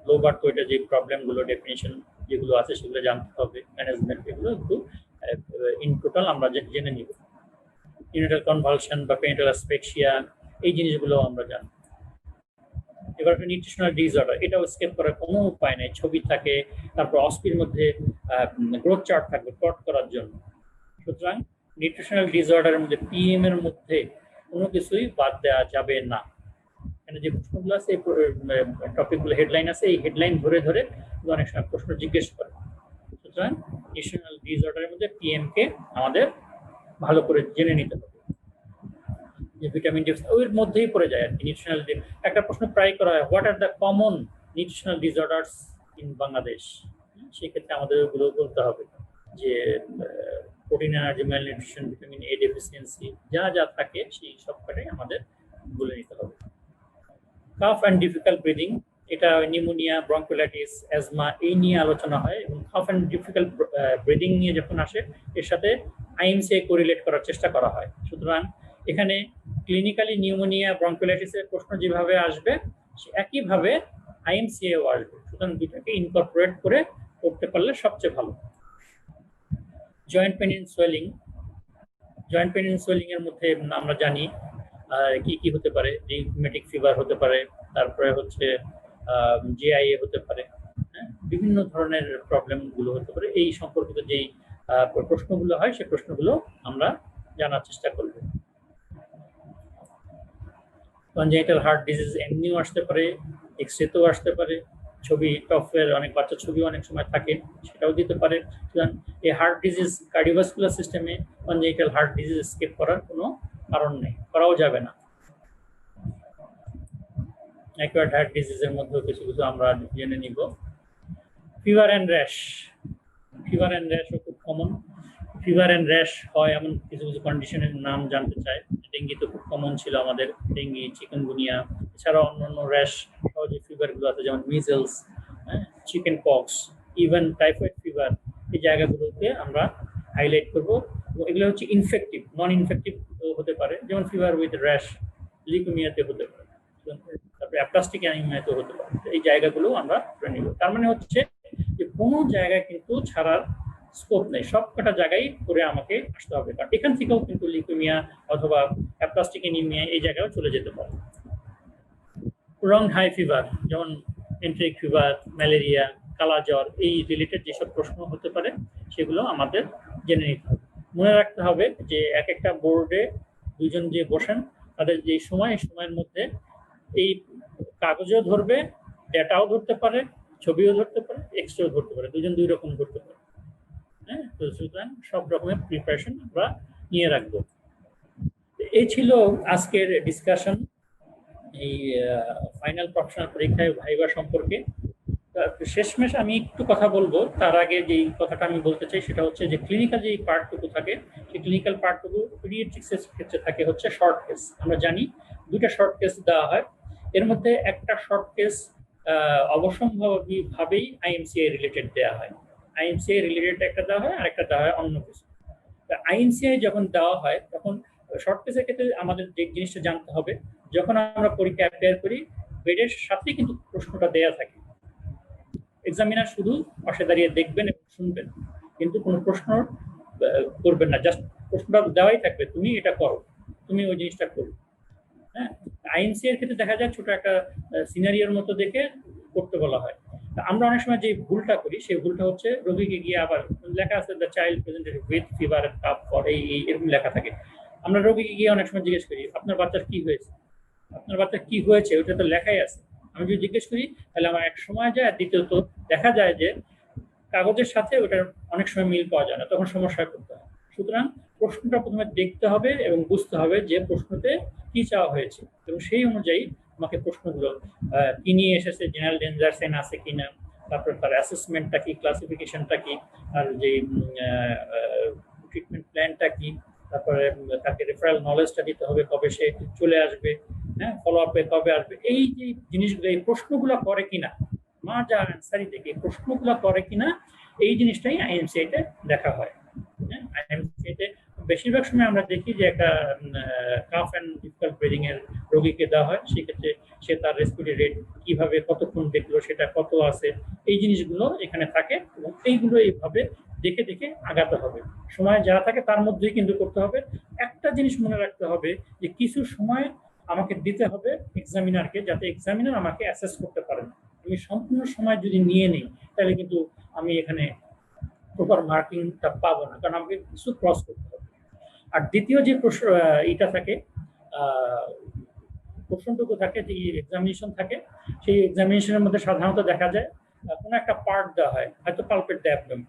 লো বার্থ ওয়েটের যে প্রবলেমগুলো, ডেফিনিশন যেগুলো আছে সেগুলো জানতে হবে, ম্যানেজমেন্ট এগুলো একটু ইন টোটাল আমরা জেনে নিব। ইউনিটাল কনভালশন বা পেনিটাল অ্যাসফিক্সিয়া, এই জিনিসগুলো আমরা জানি। এবার নিউট্রিশনাল ডিসঅর্ডার, এটাও স্কেপ করার কোনো উপায় নেই। ছবি থাকে, তারপর অস্পির মধ্যে গ্রোথ চার্ট থাকবে প্লট করার জন্য। সুতরাং নিউট্রিশনাল ডিসঅর্ডারের মধ্যে পিএম এর মধ্যে কোনো কিছুই বাদ দেওয়া যাবে না। এখানে যে প্রশ্নগুলো আছে, টপিকগুলো হেডলাইন আছে, এই হেডলাইন ধরে ধরে অনেক সময় প্রশ্ন জিজ্ঞেস করে। সুতরাং নিউট্রিশনাল ডিসঅর্ডারের মধ্যে পিএম কে আমাদের ভালো করে জেনে নিতে হবে। যে ভিটামিন ডি ওর মধ্যেই পড়ে যায় আর কি। নিউট্রিশনাল, একটা প্রশ্ন প্রায় করা হয়, what are the common nutritional disorders in Bangladesh. সেক্ষেত্রে আমাদের ওগুলো বলতে হবে যে protein, energy, malnutrition, vitamin A deficiency, যা যা থাকে সেই সবটাই আমাদের বলে নিতে হবে। কাফ অ্যান্ড ডিফিকাল্ট ব্রিদিং, এটা নিউমোনিয়া, ব্রঙ্কোলাইটিস, অ্যাজমা এই নিয়ে আলোচনা হয়। এবং কাফ অ্যান্ড ডিফিকাল্ট ব্রিদিং নিয়ে যখন আসে, এর সাথে আইএমসি কোরিলেট করার চেষ্টা করা হয়। সুতরাং এখানে ক্লিনিক্যালি নিউমোনিয়া, ব্রঙ্কোলাইটিসের প্রশ্ন যেভাবে আসবে একইভাবে আইএমসিএও আসবে। সুতরাং দুটাকে ইনকর্পোরেট করে করতে পারলে সবচেয়ে ভালো। Joint pain and swelling, joint pain and swelling এর মধ্যে আমরা জানি কি কি হতে পারে। রিউমেটিক ফিভার হতে পারে, তারপরে হচ্ছে জিআইএ হতে পারে, বিভিন্ন ধরনের প্রবলেম গুলো হতে পারে। এই সম্পর্কিত যেই প্রশ্নগুলো হয় সেই প্রশ্নগুলো আমরা জানার চেষ্টা করব। কনজেনিটাল হার্ট ডিজিজ এমনিও আসতে পারে, এক্সরেতেও আসতে পারে, ছবি টফের অনেক বাচ্চা ছবি অনেক সময় থাকে, সেটাও দিতে পারে। সুতরাং এই হার্ট ডিজিজ, কার্ডিওভাস্কুলার সিস্টেমে কনজেনিটাল হার্ট ডিজিজ স্কিপ করার কোনো কারণ নেই, করাও যাবে না। অ্যাকুয়ার্ড হার্ট ডিজিজের মধ্যেও কিছু কিছু আমরা জেনে নিব। Fever and rash, fever and র্যাশও খুব কমন। ফিভার অ্যান্ড র্যাশ হয় এমন কিছু কিছু কন্ডিশনের নাম জানতে চায়। ডেঙ্গি তো খুব কমন ছিল আমাদের, ডেঙ্গি, চিকেনগুনিয়া, এছাড়াও অন্যান্য র্যাশ যে ফিভারগুলো আছে যেমন measles, chicken pox, even typhoid fever, এই জায়গাগুলোকে আমরা হাইলাইট করবো। এগুলো হচ্ছে ইনফেক্টিভ, নন ইনফেক্টিভ হতে পারে, যেমন ফিভার উইথ র্যাশ লিউকেমিয়াতে হতে পারে, তারপরে অ্যাপ্লাস্টিক অ্যানিমিয়াতে হতে পারে। এই জায়গাগুলো আমরা করে নিব। তার মানে হচ্ছে যে কোনো জায়গায় কিন্তু ছাড়ার স্কোপ নেই, সবকটা জায়গায় করে আমাকে আসতে হবে। কারণ এখান থেকেও কিন্তু লিউকেমিয়া অথবা অ্যাপ্লাস্টিক অ্যানিমিয়া এই জায়গায় চলে যেতে পারে। রং হাই ফিভার, যেমন এন্টেরিক ফিভার, ম্যালেরিয়া, কালাজ্বর, এই রিলেটেড যেসব প্রশ্ন হতে পারে সেগুলো আমাদের জেনে নিতে হবে। মনে রাখতে হবে যে এক একটা বোর্ডে দুজন যে বসেন তাদের যে সময়ের মধ্যে এই কাগজও ধরবে, ডেটাও ধরতে পারে, ছবিও ধরতে পারে, এক্সরেও ধরতে পারে, দুজন দুই রকম ধরতে পারে। হ্যাঁ, তো সুতরাং সব রকমের প্রিপারেশন আমরা নিয়ে রাখবো। এই ছিল আজকের ডিসকাশন এই ফাইনাল প্রফেশনাল পরীক্ষায় ভাইবা সম্পর্কে। শেষমেশ আমি একটু কথা বলবো, তার আগে যেই কথাটা আমি বলতে চাই সেটা হচ্ছে যে ক্লিনিক্যাল যে পার্টটুকু থাকে, সেই ক্লিনিক্যাল পার্টটুকু পিডিয়াট্রিক্সের ক্ষেত্রে থাকে হচ্ছে শর্ট কেস। আমরা জানি দুইটা শর্ট কেস দেওয়া হয়, এর মধ্যে একটা শর্ট কেস অবশ্যম্ভাবীভাবেই আইএমসিআই রিলেটেড দেওয়া হয়। আইএমসিআই রিলেটেড একটা দেওয়া হয় আর একটা দেওয়া হয় অন্য কিছু। আইএমসিআই যখন দেওয়া হয় তখন শর্ট কেসের ক্ষেত্রে আমাদের যে জিনিসটা জানতে হবে, যখন আমরা পরীক্ষা অ্যাপিয়ার করি বেডের সাথেই কিন্তু প্রশ্নটা দেয়া থাকে। এক্সামিনার শুধু পাশে দাঁড়িয়ে দেখবেন এবং শুনবেন, কিন্তু কোনো প্রশ্ন করবেন না, জাস্ট প্রশ্নটা দেওয়াই থাকবে, তুমি এটা করো, তুমি ওই জিনিসটা করো। হ্যাঁ, আইএমসি এর ক্ষেত্রে দেখা যায় ছোট একটা সিনারিওর মতো দেখে করতে বলা হয়। আমরা অনেক সময় যে ভুলটা করি সেই ভুলটা হচ্ছে রোগীকে গিয়ে আবার লেখা আছে the child presented with fever and cough for এই এরকম লেখা থাকে। আমরা রোগীকে গিয়ে অনেক সময় জিজ্ঞেস করি আপনার বাচ্চার কি হয়েছে, আপনার বাচ্চার কি হয়েছে, ওটা তো লেখাই আছে। আমি যদি জিজ্ঞেস করি তাহলে আমার এক সময় যায়, দ্বিতীয়ত দেখা যায় যে কাগজের সাথে ওটার অনেক সময় মিল পাওয়া যায় না, তখন সমস্যায় পড়তে হয়। সুতরাং প্রশ্নটা প্রথমে দেখতে হবে এবং বুঝতে হবে যে প্রশ্নতে কি চাওয়া হয়েছে, এবং সেই অনুযায়ী আমাকে প্রশ্নগুলো কি নিয়ে এসেছে, জেনারেল ডেঞ্জার সাইন আছে কিনা, তারপর তার অ্যাসেসমেন্টটা কি, ক্লাসিফিকেশনটা কি, আর যে ট্রিটমেন্ট প্ল্যানটা কি, তারপরে তাকে রেফারেল নলেজটা দিতে হবে, কবে সে চলে আসবে, হ্যাঁ, ফলো আপে কবে আসবে, এই যে জিনিসগুলো, এই প্রশ্নগুলো করে কিনা, মা যা অ্যান্সারই দেখে প্রশ্নগুলো করে কিনা, এই জিনিসটাই আইএমসিআইতে দেখা হয়। হ্যাঁ, আইএমসিআইতে বেশিরভাগ সময় আমরা দেখি যে একটা কাফ অ্যান্ড ডিফিকাল্ট ব্রিদিং এর রোগীকে দেওয়া হয়, সেক্ষেত্রে সে তার রেসপিরেটরি রেট কিভাবে কতক্ষণ দেখলো, সেটা কত আছে, এই জিনিসগুলো এখানে থাকে এবং এইগুলো এইভাবে দেখে দেখে আগাতে হবে। সময় যা থাকে তার মধ্যেই কিন্তু করতে হবে। একটা জিনিস মনে রাখতে হবে যে কিছু সময় আমাকে দিতে হবে এক্সামিনারকে, যাতে এক্সামিনার আমাকে অ্যাসেস করতে পারেন। আমি সম্পূর্ণ সময় যদি নিয়ে নিই তাহলে কিন্তু আমি এখানে প্রপার মার্কিংটা পাবো না, কারণ আমাকে কিছু ক্রস করতে হবে। আর দ্বিতীয় যে এটা থাকে, প্রশ্নটুকু থাকে, যে এক্সামিনেশন থাকে, সেই এক্সামিনেশনের মধ্যে সাধারণত দেখা যায় কোনো একটা পার্ট দেওয়া হয়, হয়তো palpate the abdomen,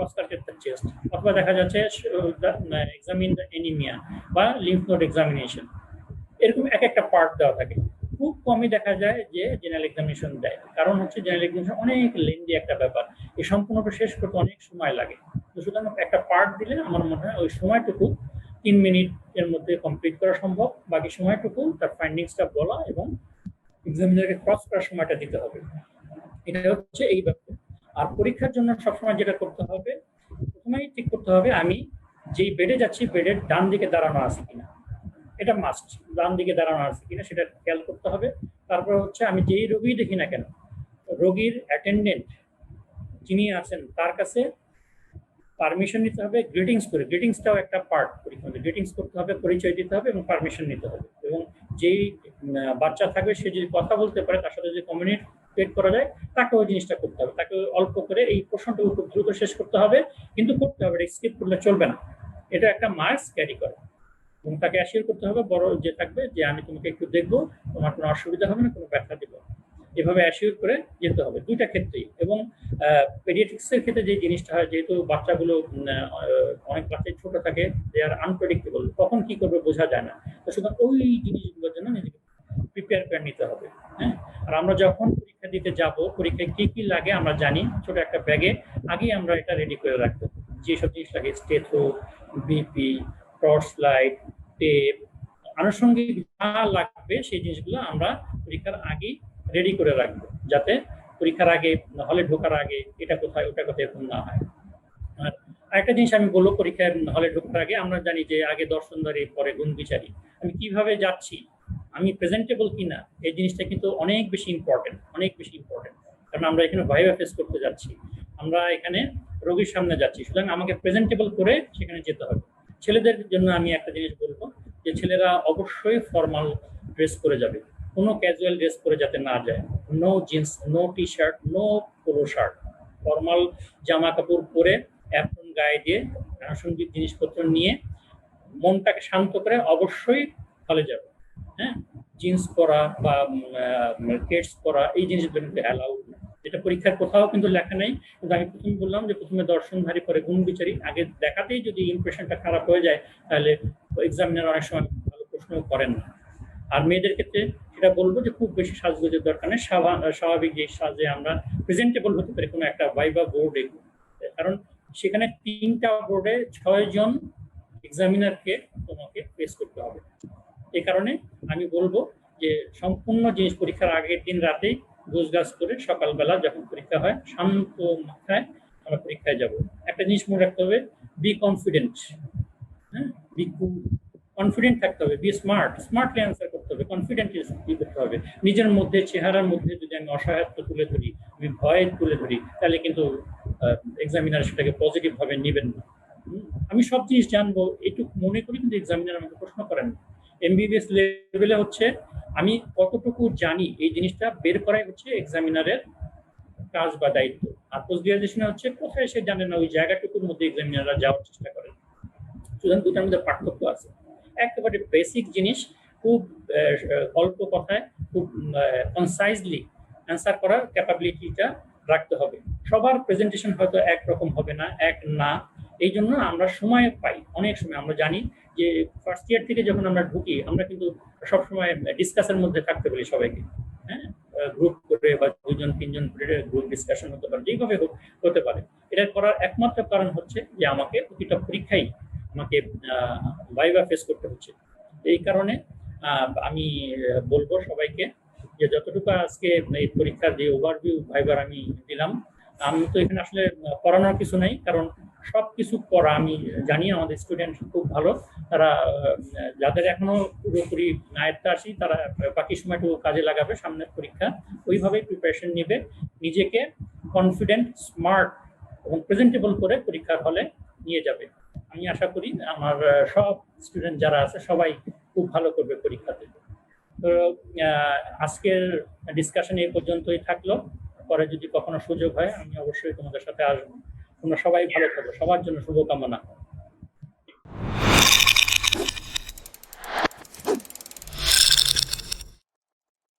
auscultate the chest, অথবা দেখা যাচ্ছে এক্সামিন দ্য এনিমিয়া বা লিম্ফ নোড এক্সামিনেশন, এরকম এক একটা পার্ট দেওয়া থাকে। খুব কমই দেখা যায় যে জেনারেল এক্সামিনেশন দেয়, কারণ হচ্ছে জেনারেল এক্সামিনেশন অনেক লেন্দি একটা ব্যাপার, এই সম্পূর্ণটা শেষ করতে অনেক সময় লাগে। তো সুতরাং একটা পার্ট দিলে আমার মনে হয় ওই সময়টুকু 3 মিনিটের মধ্যে কমপ্লিট করা সম্ভব, বাকি সময়টুকু তার ফাইন্ডিংসটা বলা এবং এক্সামিনারকে ক্রস করার সময়টা দিতে হবে। এটা হচ্ছে এই ব্যাপার। আর পরীক্ষার জন্য সবসময় যেটা করতে হবে, প্রথমেই ঠিক করতে হবে আমি যেই বেডে যাচ্ছি বেডের ডান দিকে দাঁড়ানো আছে কিনা, এটা মাস্ট, ডান দিকে দাঁড়ানো আছে কিনা সেটা খেয়াল করতে হবে। তারপর হচ্ছে আমি যেই রোগী দেখি না কেন, রোগীর অ্যাটেন্ডেন্ট যিনি আছেন তার কাছে পারমিশন নিতে হবে, গ্রিটিংস করে, গ্রিটিংসটাও একটা পার্ট, গ্রিটিংস করতে হবে, পরিচয় দিতে হবে এবং পারমিশন নিতে হবে। এবং যেই বাচ্চা থাকবে সে যদি কথা বলতে পারে, তার সাথে যদি কমিউনিকেট করা যায়, তাকে ওই জিনিসটা করতে হবে, তাকে অল্প করে এই প্রশ্নটুকু খুব দ্রুত শেষ করতে হবে, কিন্তু করতে হবে, স্কিপ করলে চলবে না, এটা একটা মার্কস ক্যারি করে। এবং তাকে অ্যাসিওর করতে হবে, বড় যে থাকবে, যে আমি তোমাকে একটু দেখবো, তোমার কোনো অসুবিধা হবে না, কোনো ব্যাখ্যা দিব, এভাবে অ্যাসিওর করে যেতে হবে দুইটা ক্ষেত্রেই। এবং পেডিয়াট্রিক্সের ক্ষেত্রে যে জিনিসটা হয়, যেহেতু বাচ্চাগুলো অনেক বাচ্চাই ছোট থাকে, দে আর আনপ্রেডিক্টেবল, কখন কি করবে বোঝা যায় না, তো সুতরাং ওই জিনিসগুলোর জন্য নিজেকে প্রিপেয়ার করে নিতে হবে। হ্যাঁ, আর আমরা যখন পরীক্ষা দিতে যাব, পরীক্ষায় কি কি লাগে আমরা জানি, ছোট একটা ব্যাগে আগেই আমরা এটা রেডি করে রাখবো, যেসব জিনিস লাগে, stetho, BP, torch light, tape, আনুষঙ্গিক যা লাগবে সেই জিনিসগুলো আমরা পরীক্ষার আগেই রেডি করে রাখবো, যাতে পরীক্ষার আগে হলে ঢোকার আগে এটা কোথায় ওটা কোথায় এরকম না হয়। আর আরেকটা জিনিস আমি বলবো, পরীক্ষার হলে ঢোকার আগে আমরা জানি যে আগে দর্শনদারি, পরে গুণ বিচারি, আমি কিভাবে যাচ্ছি, আমি প্রেজেন্টেবল কিনা, এই জিনিসটা কিন্তু অনেক বেশি ইম্পর্টেন্ট, অনেক বেশি ইম্পর্টেন্ট। কারণ আমরা এখানে ভাইভা ফেস করতে যাচ্ছি, আমরা এখানে রোগীর সামনে যাচ্ছি, সুতরাং আমাকে প্রেজেন্টেবল করে সেখানে যেতে হবে। ছেলেদের জন্য আমি একটা জিনিস বলবো, যে ছেলেরা অবশ্যই ফর্মাল ড্রেস করে যাবে, কোনো ক্যাজুয়াল ড্রেস করে যাতে না যায়, no jeans, no T shirt, no polo shirt, formal জামা কাপড় পরে, অ্যাপ্রন গায়ে দিয়ে, আনুষঙ্গিক জিনিসপত্র নিয়ে মনটাকে শান্ত করে অবশ্যই হলে যাবে। হ্যাঁ, জিন্স পরা বা কেটস পরা এই জিনিসগুলো কিন্তু অ্যালাউড না, এটা পরীক্ষার কোথাও কিন্তু লেখা নেই। কিন্তু আমি প্রথমে বললাম যে প্রথমে দর্শনধারী, পরে গুণ বিচারি, আগে দেখাতেই যদি ইমপ্রেশনটা খারাপ হয়ে যায়, তাহলে এক্সামিনার অনেক সময় ভালো প্রশ্ন করেন না। আর মেয়েদের ক্ষেত্রে সেটা বলবো যে খুব বেশি সাজগোজের দরকার নেই, স্বাভাবিক যে সাজে আমরা প্রেজেন্টেবল হতে পারি কোনো একটা ভাইভা বোর্ডে, কারণ সেখানে 3টা বোর্ডে 6 জন এক্সামিনারকে তোমাকে ফেস করতে হবে। এই কারণে আমি বলবো যে সম্পূর্ণ জিনিস পরীক্ষার আগের দিন রাতেই গোছগাছ করে সকালবেলা যখন পরীক্ষা হয় শান্ত মাথায় আমরা পরীক্ষায় যাব। একটা জিনিস মনে রাখতে হবে, বি কনফিডেন্ট, হ্যাঁ, বি কনফিডেন্ট থাকতে হবে, বি স্মার্টলি অ্যান্সার করতে হবে, কনফিডেন্টলি করতে হবে। নিজের মধ্যে, চেহারার মধ্যে যদি আমি অসহায়ত্ব তুলে ধরি, আমি ভয় তুলে ধরি, তাহলে কিন্তু এক্সামিনার সেটাকে পজিটিভ ভাবে নেবেন না। আমি সব জিনিস জানবো এটুকু মনে করি, কিন্তু এক্সামিনার আমাকে প্রশ্ন করেন না। এমবিবিএস লেভেলে হচ্ছে আমি কতটুকু জানি এই জিনিসটা বের করাই হচ্ছে এক্সামিনারের কাজ বা দায়িত্ব। আর পোস্ট গ্রাজুয়েশনে হচ্ছে কোথায় সে জানে না, ওই জায়গাটুকুর মধ্যে এক্সামিনাররা যাওয়ার চেষ্টা করেন। সুতরাং দুটার মধ্যে পার্থক্য আছে। একেবারে বেসিক জিনিস খুব অল্প কথায় খুব কনসাইজলি অ্যান্সার করার ক্যাপাবিলিটিটা রাখতে হবে। সবার প্রেজেন্টেশন হয়তো একরকম হবে না, এক না, এই জন্য আমরা সময় পাই, অনেক সময় আমরা জানি যে ফার্স্ট ইয়ার থেকে যখন আমরা ঢুকি, আমরা কিন্তু সবসময় ডিসকাসের মধ্যে থাকতে বলি সবাইকে, হ্যাঁ, গ্রুপ করে বা 2-3জন গ্রুপ ডিসকাশন হতে পারে, যেভাবে হতে পারে। এটা করার একমাত্র কারণ হচ্ছে যে আমাকে প্রতিটা পরীক্ষায় আমাকে ভাইভা ফেস করতে হচ্ছে। এই কারণে আমি বলবো সবাইকে যে যতটুকু আজকে এই পরীক্ষার যে ওভারভিউ ভাইবার আমি দিলাম, আমি তো এখানে আসলে পড়ানোর কিছু নাই, কারণ সবকিছু করা। আমি জানি আমাদের স্টুডেন্ট খুব ভালো, তারা যাদের এখনো পুরোপুরি আয়ত্তে আসি তারা বাকি সময়টুকু কাজে লাগাবে সামনের পরীক্ষা, ওইভাবেই প্রিপারেশন নেবে, নিজেকে কনফিডেন্ট, স্মার্ট এবং প্রেজেন্টেবল করে পরীক্ষার হলে নিয়ে যাবে। আমি আশা করি আমার সব স্টুডেন্ট যারা আছে সবাই খুব ভালো করবে পরীক্ষাতে। তো আজকের ডিসকাশন এই পর্যন্তই থাকলো, পরে যদি কখনো সুযোগ হয় আমি অবশ্যই তোমাদের সাথে আসবো। তোমরা সবাই ভালো থাকো, সবার জন্য শুভকামনা।